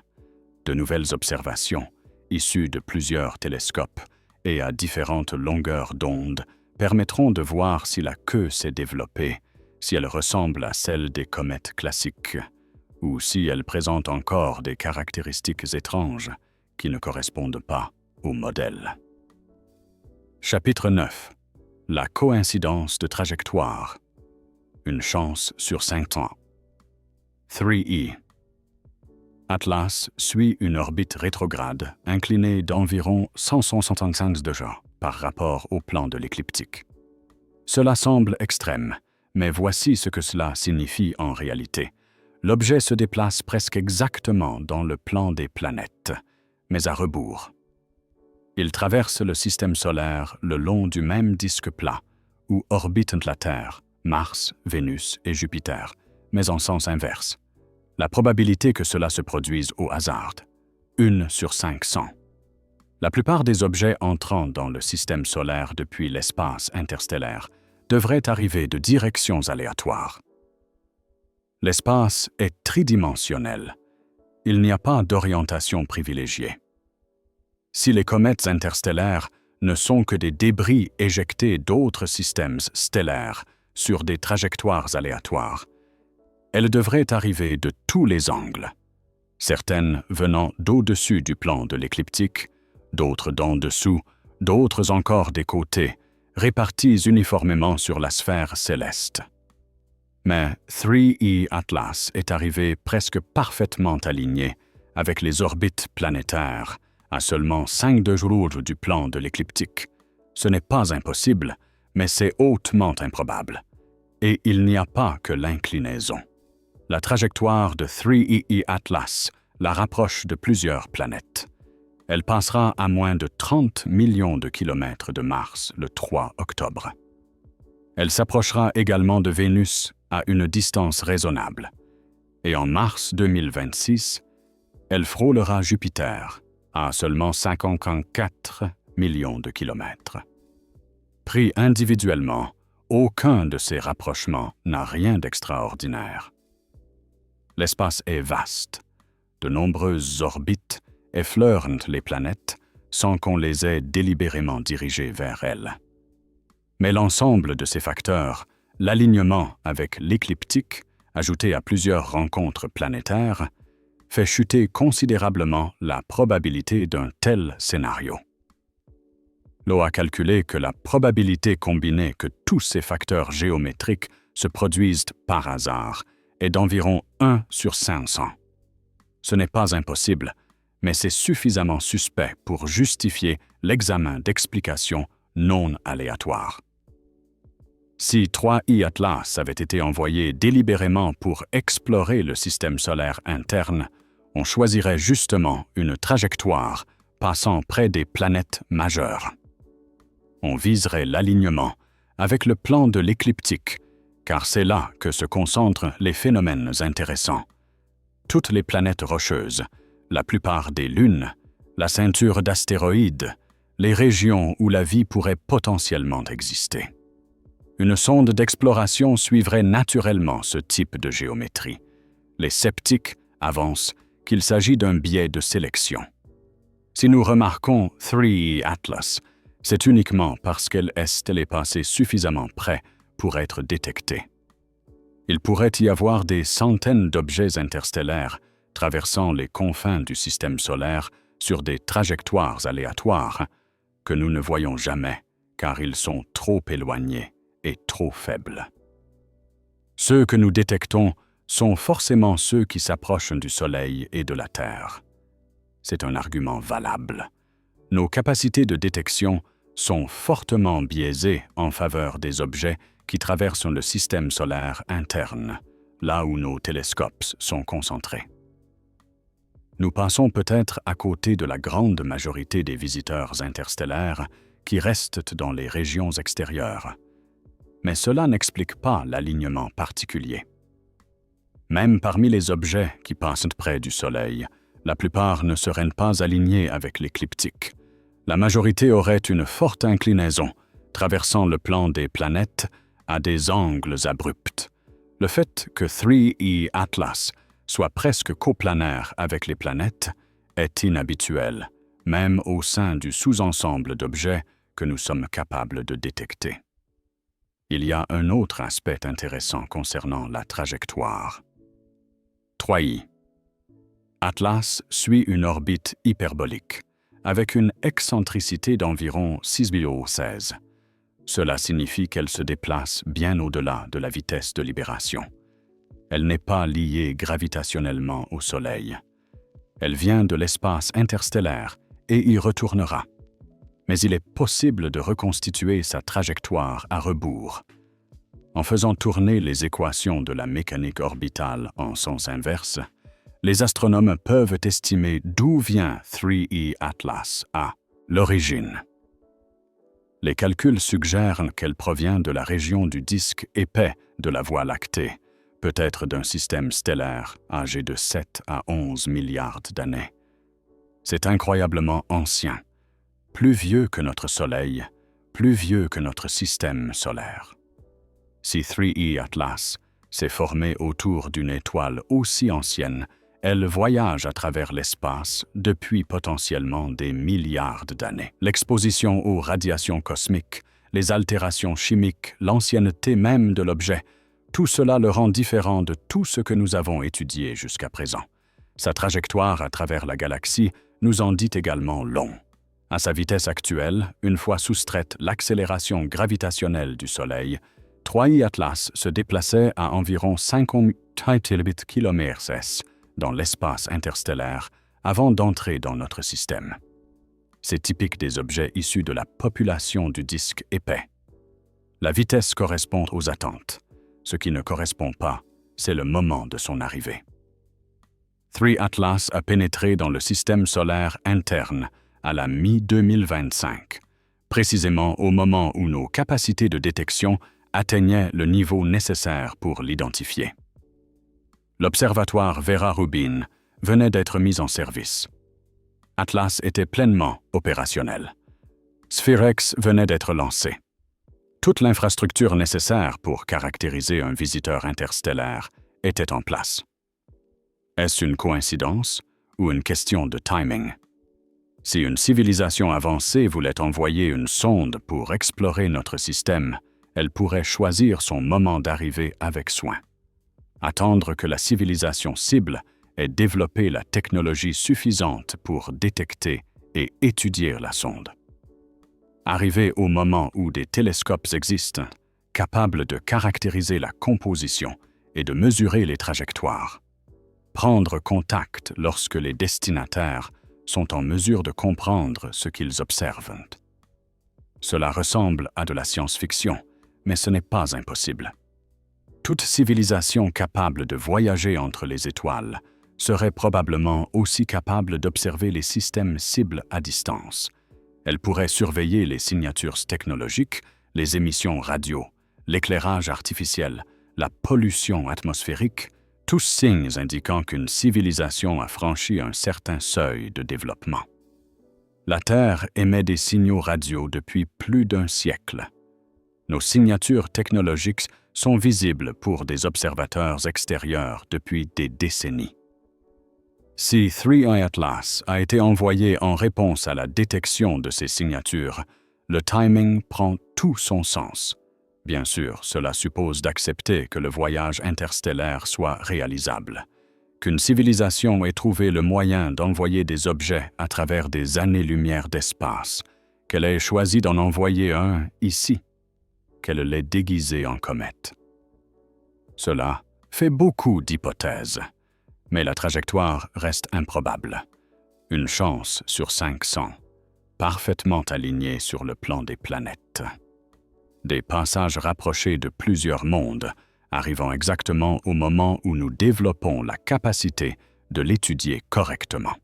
De nouvelles observations, issues de plusieurs télescopes et à différentes longueurs d'onde, permettront de voir si la queue s'est développée, si elle ressemble à celle des comètes classiques, ou si elle présente encore des caractéristiques étranges qui ne correspondent pas au modèle. Chapitre 9. La coïncidence de trajectoire. Une chance sur 5 ans. 3E. Atlas suit une orbite rétrograde inclinée d'environ 165 degrés par rapport au plan de l'écliptique. Cela semble extrême, mais voici ce que cela signifie en réalité. L'objet se déplace presque exactement dans le plan des planètes, mais à rebours. Il traverse le système solaire le long du même disque plat, où orbitent la Terre, Mars, Vénus et Jupiter, mais en sens inverse. La probabilité que cela se produise au hasard, 1 sur 500. La plupart des objets entrant dans le système solaire depuis l'espace interstellaire devraient arriver de directions aléatoires. L'espace est tridimensionnel. Il n'y a pas d'orientation privilégiée. Si les comètes interstellaires ne sont que des débris éjectés d'autres systèmes stellaires sur des trajectoires aléatoires, elles devraient arriver de tous les angles, certaines venant d'au-dessus du plan de l'écliptique, d'autres d'en dessous, d'autres encore des côtés, réparties uniformément sur la sphère céleste. Mais 3E Atlas est arrivé presque parfaitement aligné avec les orbites planétaires, à seulement 5 jours du plan de l'écliptique. Ce n'est pas impossible, mais c'est hautement improbable. Et il n'y a pas que l'inclinaison. La trajectoire de 3E Atlas la rapproche de plusieurs planètes. Elle passera à moins de 30 millions de kilomètres de Mars le 3 octobre. Elle s'approchera également de Vénus à une distance raisonnable. Et en mars 2026, elle frôlera Jupiter à seulement 54 millions de kilomètres. Pris individuellement, aucun de ces rapprochements n'a rien d'extraordinaire. L'espace est vaste. De nombreuses orbites effleurent les planètes sans qu'on les ait délibérément dirigées vers elles. Mais l'ensemble de ces facteurs, l'alignement avec l'écliptique, ajouté à plusieurs rencontres planétaires, fait chuter considérablement la probabilité d'un tel scénario. L'eau a calculé que la probabilité combinée que tous ces facteurs géométriques se produisent par hasard est d'environ 1 sur 500. Ce n'est pas impossible, mais c'est suffisamment suspect pour justifier l'examen d'explications non aléatoires. Si 3I Atlas avait été envoyé délibérément pour explorer le système solaire interne, on choisirait justement une trajectoire passant près des planètes majeures. On viserait l'alignement avec le plan de l'écliptique, car c'est là que se concentrent les phénomènes intéressants. Toutes les planètes rocheuses, la plupart des lunes, la ceinture d'astéroïdes, les régions où la vie pourrait potentiellement exister. Une sonde d'exploration suivrait naturellement ce type de géométrie. Les sceptiques avancent qu'il s'agit d'un biais de sélection. Si nous remarquons 3E Atlas, c'est uniquement parce qu'elle est passée suffisamment près pour être détectée. Il pourrait y avoir des centaines d'objets interstellaires traversant les confins du système solaire sur des trajectoires aléatoires que nous ne voyons jamais car ils sont trop éloignés et trop faibles. Ceux que nous détectons sont forcément ceux qui s'approchent du Soleil et de la Terre. C'est un argument valable. Nos capacités de détection sont fortement biaisées en faveur des objets qui traversent le système solaire interne, là où nos télescopes sont concentrés. Nous passons peut-être à côté de la grande majorité des visiteurs interstellaires qui restent dans les régions extérieures. Mais cela n'explique pas l'alignement particulier. Même parmi les objets qui passent près du Soleil, la plupart ne seraient pas alignés avec l'écliptique. La majorité aurait une forte inclinaison, traversant le plan des planètes à des angles abrupts. Le fait que 3E Atlas soit presque coplanaire avec les planètes est inhabituel, même au sein du sous-ensemble d'objets que nous sommes capables de détecter. Il y a un autre aspect intéressant concernant la trajectoire. 3I. Atlas suit une orbite hyperbolique, avec une excentricité d'environ 6,16. Cela signifie qu'elle se déplace bien au-delà de la vitesse de libération. Elle n'est pas liée gravitationnellement au Soleil. Elle vient de l'espace interstellaire et y retournera. Mais il est possible de reconstituer sa trajectoire à rebours. En faisant tourner les équations de la mécanique orbitale en sens inverse, les astronomes peuvent estimer d'où vient 3E Atlas à l'origine. Les calculs suggèrent qu'elle provient de la région du disque épais de la Voie lactée, peut-être d'un système stellaire âgé de 7 à 11 milliards d'années. C'est incroyablement ancien, plus vieux que notre Soleil, plus vieux que notre système solaire. Si 3E Atlas s'est formé autour d'une étoile aussi ancienne, elle voyage à travers l'espace depuis potentiellement des milliards d'années. L'exposition aux radiations cosmiques, les altérations chimiques, l'ancienneté même de l'objet, tout cela le rend différent de tout ce que nous avons étudié jusqu'à présent. Sa trajectoire à travers la galaxie nous en dit également long. À sa vitesse actuelle, une fois soustraite l'accélération gravitationnelle du Soleil, 3I Atlas se déplaçait à environ 50 km/s dans l'espace interstellaire avant d'entrer dans notre système. C'est typique des objets issus de la population du disque épais. La vitesse correspond aux attentes. Ce qui ne correspond pas, c'est le moment de son arrivée. 3 Atlas a pénétré dans le système solaire interne à la mi-2025, précisément au moment où nos capacités de détection atteignaient le niveau nécessaire pour l'identifier. L'observatoire Vera Rubin venait d'être mis en service. Atlas était pleinement opérationnel. SphereX venait d'être lancé. Toute l'infrastructure nécessaire pour caractériser un visiteur interstellaire était en place. Est-ce une coïncidence ou une question de timing? Si une civilisation avancée voulait envoyer une sonde pour explorer notre système, elle pourrait choisir son moment d'arrivée avec soin. Attendre que la civilisation cible ait développé la technologie suffisante pour détecter et étudier la sonde. Arriver au moment où des télescopes existent, capables de caractériser la composition et de mesurer les trajectoires. Prendre contact lorsque les destinataires sont en mesure de comprendre ce qu'ils observent. Cela ressemble à de la science-fiction, mais ce n'est pas impossible. Toute civilisation capable de voyager entre les étoiles serait probablement aussi capable d'observer les systèmes cibles à distance. Elle pourrait surveiller les signatures technologiques, les émissions radio, l'éclairage artificiel, la pollution atmosphérique, tous signes indiquant qu'une civilisation a franchi un certain seuil de développement. La Terre émet des signaux radio depuis plus d'un siècle. Nos signatures technologiques sont visibles pour des observateurs extérieurs depuis des décennies. Si 3i Atlas a été envoyé en réponse à la détection de ces signatures, le timing prend tout son sens. Bien sûr, cela suppose d'accepter que le voyage interstellaire soit réalisable, qu'une civilisation ait trouvé le moyen d'envoyer des objets à travers des années-lumière d'espace, qu'elle ait choisi d'en envoyer un ici, qu'elle l'ait déguisé en comète. Cela fait beaucoup d'hypothèses, mais la trajectoire reste improbable. Une chance sur 500, parfaitement alignée sur le plan des planètes. Des passages rapprochés de plusieurs mondes, arrivant exactement au moment où nous développons la capacité de l'étudier correctement.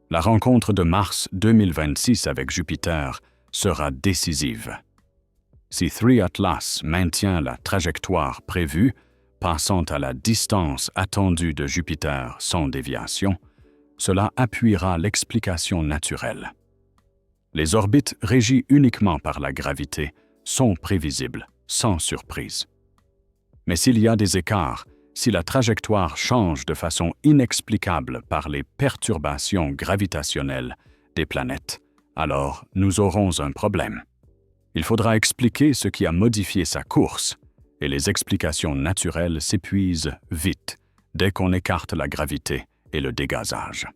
La rencontre de Mars 2026 avec Jupiter sera décisive. Si 3 Atlas maintient la trajectoire prévue, passant à la distance attendue de Jupiter sans déviation, cela appuiera l'explication naturelle. Les orbites régies uniquement par la gravité sont prévisibles, sans surprise. Mais s'il y a des écarts, si la trajectoire change de façon inexplicable par les perturbations gravitationnelles des planètes, alors nous aurons un problème. Il faudra expliquer ce qui a modifié sa course, et les explications naturelles s'épuisent vite dès qu'on écarte la gravité et le dégazage.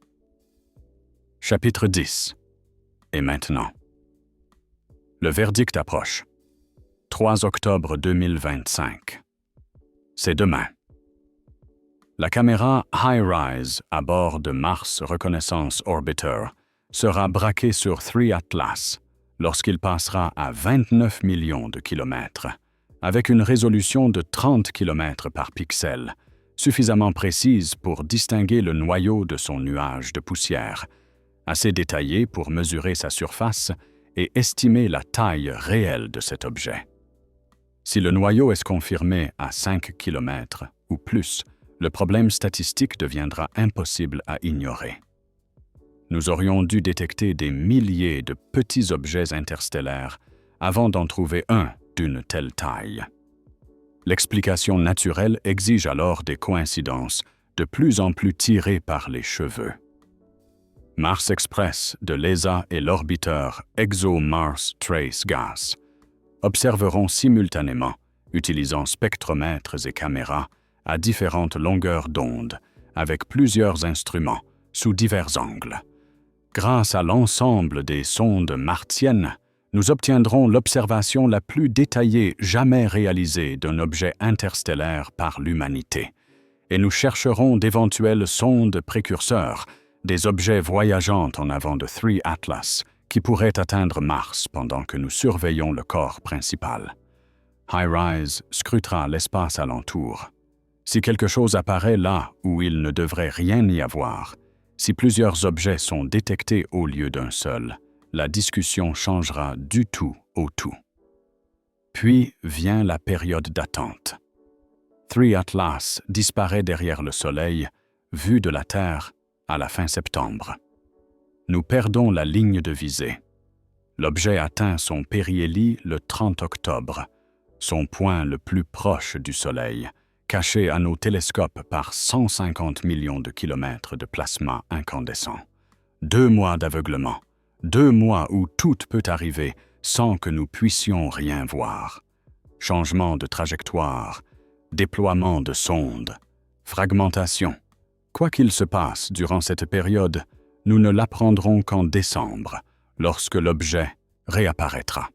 Chapitre 10. Et maintenant. Le verdict approche. 3 octobre 2025. C'est demain. La caméra HiRISE à bord de Mars Reconnaissance Orbiter sera braquée sur 3 Atlas lorsqu'il passera à 29 millions de kilomètres, avec une résolution de 30 km par pixel, suffisamment précise pour distinguer le noyau de son nuage de poussière, assez détaillé pour mesurer sa surface et estimer la taille réelle de cet objet. Si le noyau est confirmé à 5 km ou plus, le problème statistique deviendra impossible à ignorer. Nous aurions dû détecter des milliers de petits objets interstellaires avant d'en trouver un d'une telle taille. L'explication naturelle exige alors des coïncidences de plus en plus tirées par les cheveux. Mars Express de l'ESA et l'orbiteur ExoMars Trace Gas observeront simultanément, utilisant spectromètres et caméras, à différentes longueurs d'onde, avec plusieurs instruments, sous divers angles. Grâce à l'ensemble des sondes martiennes, nous obtiendrons l'observation la plus détaillée jamais réalisée d'un objet interstellaire par l'humanité, et nous chercherons d'éventuelles sondes précurseurs, des objets voyageant en avant de 3 Atlas, qui pourraient atteindre Mars pendant que nous surveillons le corps principal. HiRISE scrutera l'espace alentour. Si quelque chose apparaît là où il ne devrait rien y avoir, si plusieurs objets sont détectés au lieu d'un seul, la discussion changera du tout au tout. Puis vient la période d'attente. 3 Atlas disparaît derrière le Soleil, vu de la Terre, à la fin septembre. Nous perdons la ligne de visée. L'objet atteint son périhélie le 30 octobre, son point le plus proche du Soleil, caché à nos télescopes par 150 millions de kilomètres de plasma incandescent. 2 mois d'aveuglement, 2 mois où tout peut arriver sans que nous puissions rien voir. Changement de trajectoire, déploiement de sondes, fragmentation. Quoi qu'il se passe durant cette période, nous ne l'apprendrons qu'en décembre, lorsque l'objet réapparaîtra.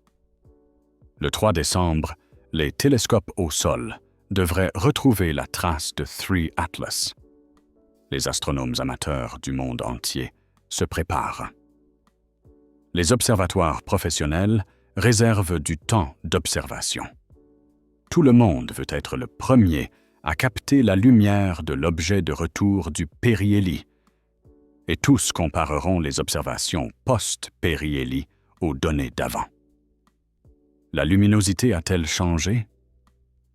Le 3 décembre, les télescopes au sol devraient retrouver la trace de 3 Atlas. Les astronomes amateurs du monde entier se préparent. Les observatoires professionnels réservent du temps d'observation. Tout le monde veut être le premier à capter la lumière de l'objet de retour du périhélie, et tous compareront les observations post-périhélie aux données d'avant. La luminosité a-t-elle changé?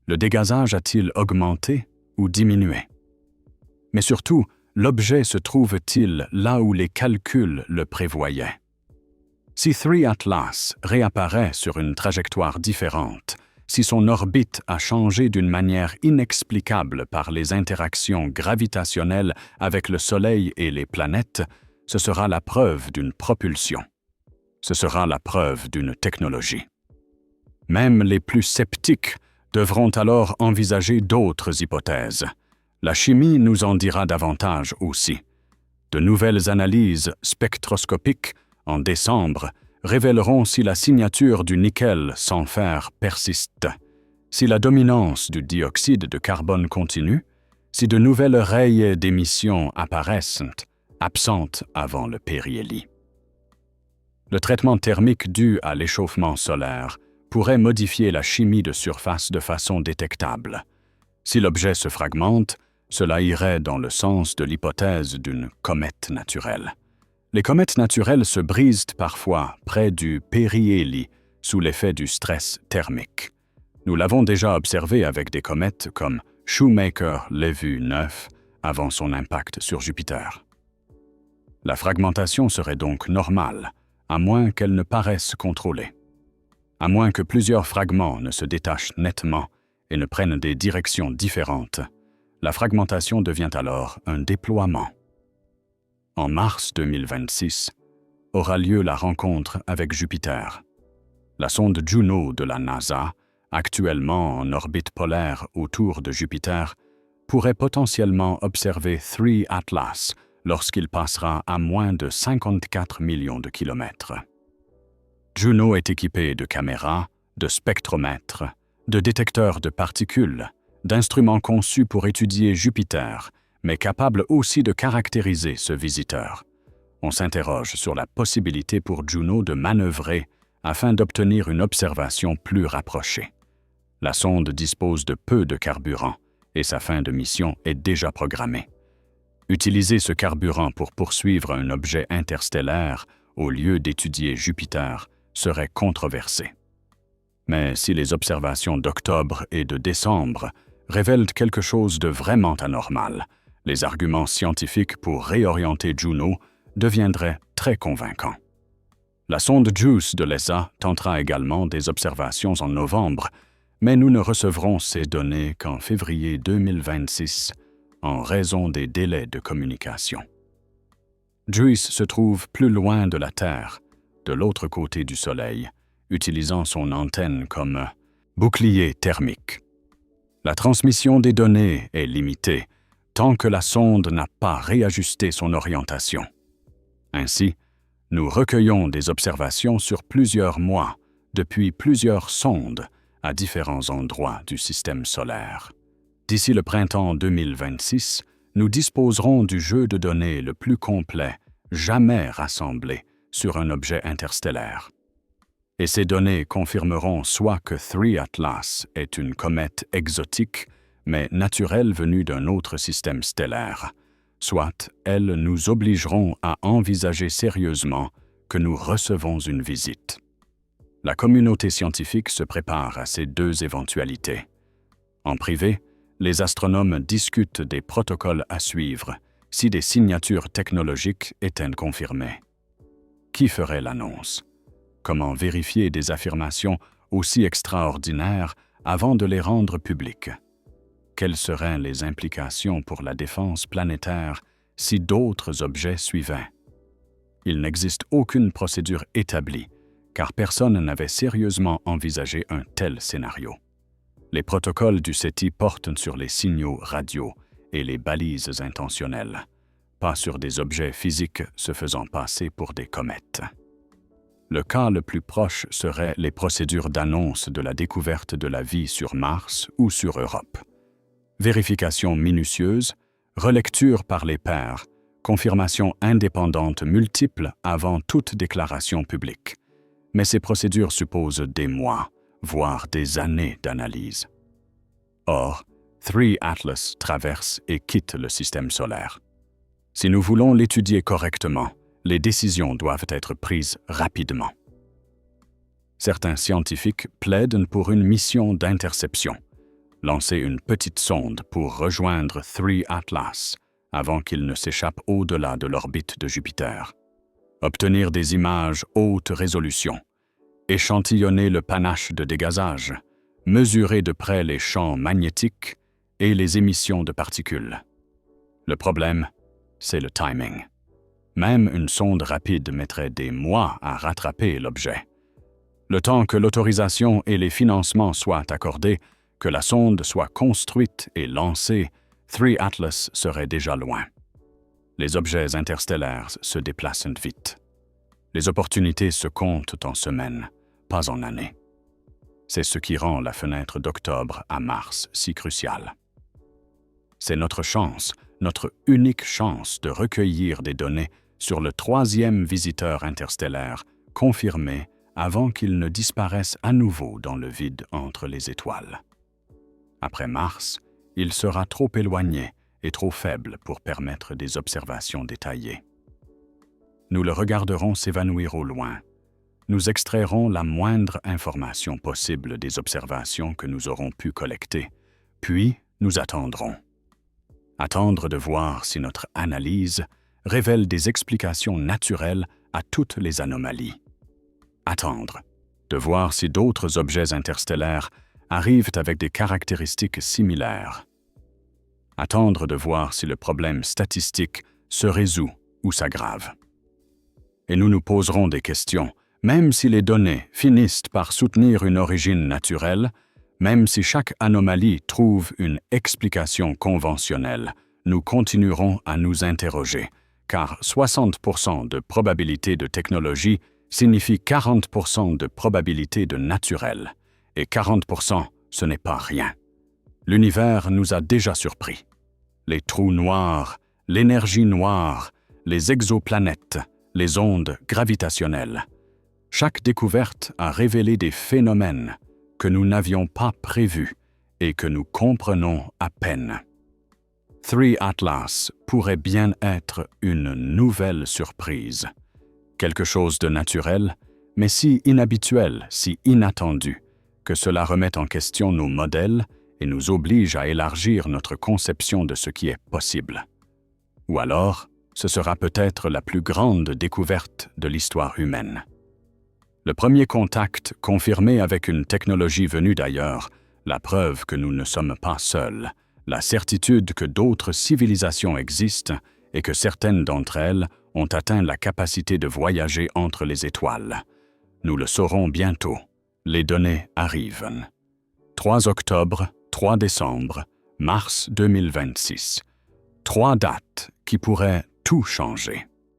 Le dégazage a-t-il augmenté ou diminué? Mais surtout, l'objet se trouve-t-il là où les calculs le prévoyaient? Si 3 Atlas réapparaît sur une trajectoire différente, si son orbite a changé d'une manière inexplicable par les interactions gravitationnelles avec le Soleil et les planètes, ce sera la preuve d'une propulsion. Ce sera la preuve d'une technologie. Même les plus sceptiques devront alors envisager d'autres hypothèses. La chimie nous en dira davantage aussi. De nouvelles analyses spectroscopiques en décembre révéleront si la signature du nickel sans fer persiste, si la dominance du dioxyde de carbone continue, si de nouvelles rayées d'émission apparaissent, absentes avant le périhélie. Le traitement thermique dû à l'échauffement solaire pourrait modifier la chimie de surface de façon détectable. Si l'objet se fragmente, cela irait dans le sens de l'hypothèse d'une comète naturelle. Les comètes naturelles se brisent parfois près du périhélie sous l'effet du stress thermique. Nous l'avons déjà observé avec des comètes comme Shoemaker-Levy 9 avant son impact sur Jupiter. La fragmentation serait donc normale, à moins qu'elle ne paraisse contrôlée. À moins que plusieurs fragments ne se détachent nettement et ne prennent des directions différentes, la fragmentation devient alors un déploiement. En mars 2026, aura lieu la rencontre avec Jupiter. La sonde Juno de la NASA, actuellement en orbite polaire autour de Jupiter, pourrait potentiellement observer 3 Atlas lorsqu'il passera à moins de 54 millions de kilomètres. Juno est équipée de caméras, de spectromètres, de détecteurs de particules, d'instruments conçus pour étudier Jupiter, mais capable aussi de caractériser ce visiteur. On s'interroge sur la possibilité pour Juno de manœuvrer afin d'obtenir une observation plus rapprochée. La sonde dispose de peu de carburant et sa fin de mission est déjà programmée. Utiliser ce carburant pour poursuivre un objet interstellaire au lieu d'étudier Jupiter serait controversé. Mais si les observations d'octobre et de décembre révèlent quelque chose de vraiment anormal, les arguments scientifiques pour réorienter Juno deviendraient très convaincants. La sonde JUICE de l'ESA tentera également des observations en novembre, mais nous ne recevrons ces données qu'en février 2026 en raison des délais de communication. JUICE se trouve plus loin de la Terre, de l'autre côté du Soleil, utilisant son antenne comme bouclier thermique. La transmission des données est limitée tant que la sonde n'a pas réajusté son orientation. Ainsi, nous recueillons des observations sur plusieurs mois, depuis plusieurs sondes, à différents endroits du système solaire. D'ici le printemps 2026, nous disposerons du jeu de données le plus complet jamais rassemblé sur un objet interstellaire. Et ces données confirmeront soit que 3 Atlas est une comète exotique, mais naturelle venue d'un autre système stellaire, soit elles nous obligeront à envisager sérieusement que nous recevons une visite. La communauté scientifique se prépare à ces deux éventualités. En privé, les astronomes discutent des protocoles à suivre si des signatures technologiques étaient confirmées. Qui ferait l'annonce? comment vérifier des affirmations aussi extraordinaires avant de les rendre publiques? Quelles seraient les implications pour la défense planétaire si d'autres objets suivaient? Il n'existe aucune procédure établie, car personne n'avait sérieusement envisagé un tel scénario. Les protocoles du SETI portent sur les signaux radio et les balises intentionnelles, pas sur des objets physiques se faisant passer pour des comètes. Le cas le plus proche serait les procédures d'annonce de la découverte de la vie sur Mars ou sur Europe. Vérification minutieuse, relecture par les pairs, confirmation indépendante multiple avant toute déclaration publique. Mais ces procédures supposent des mois, voire des années d'analyse. Or, 3 Atlas traverse et quitte le système solaire. Si nous voulons l'étudier correctement, les décisions doivent être prises rapidement. Certains scientifiques plaident pour une mission d'interception, lancer une petite sonde pour rejoindre 3 Atlas avant qu'il ne s'échappe au-delà de l'orbite de Jupiter, obtenir des images haute résolution, échantillonner le panache de dégazage, mesurer de près les champs magnétiques et les émissions de particules. Le problème, c'est le timing. Même une sonde rapide mettrait des mois à rattraper l'objet. Le temps que l'autorisation et les financements soient accordés, que la sonde soit construite et lancée, 3 Atlas serait déjà loin. Les objets interstellaires se déplacent vite. Les opportunités se comptent en semaines, pas en années. C'est ce qui rend la fenêtre d'octobre à Mars si cruciale. C'est notre chance, notre unique chance de recueillir des données sur le 3e visiteur interstellaire confirmé avant qu'il ne disparaisse à nouveau dans le vide entre les étoiles. Après Mars, il sera trop éloigné et trop faible pour permettre des observations détaillées. Nous le regarderons s'évanouir au loin. Nous extrairons la moindre information possible des observations que nous aurons pu collecter, puis nous attendrons. Attendre de voir si notre analyse révèle des explications naturelles à toutes les anomalies. Attendre de voir si d'autres objets interstellaires arrivent avec des caractéristiques similaires. Attendre de voir si le problème statistique se résout ou s'aggrave. Et nous nous poserons des questions, même si les données finissent par soutenir une origine naturelle, même si chaque anomalie trouve une explication conventionnelle, nous continuerons à nous interroger, car 60% de probabilité de technologie signifie 40% de probabilité de naturel, et 40%, ce n'est pas rien. L'univers nous a déjà surpris. Les trous noirs, l'énergie noire, les exoplanètes, les ondes gravitationnelles. Chaque découverte a révélé des phénomènes que nous n'avions pas prévus et que nous comprenons à peine. 3 Atlas pourrait bien être une nouvelle surprise. Quelque chose de naturel, mais si inhabituel, si inattendu, que cela remet en question nos modèles et nous oblige à élargir notre conception de ce qui est possible. Ou alors, ce sera peut-être la plus grande découverte de l'histoire humaine. Le premier contact confirmé avec une technologie venue d'ailleurs, la preuve que nous ne sommes pas seuls, la certitude que d'autres civilisations existent et que certaines d'entre elles ont atteint la capacité de voyager entre les étoiles. Nous le saurons bientôt. Les données arrivent. 3 octobre, 3 décembre, mars 2026. 3 dates qui pourraient tout changer.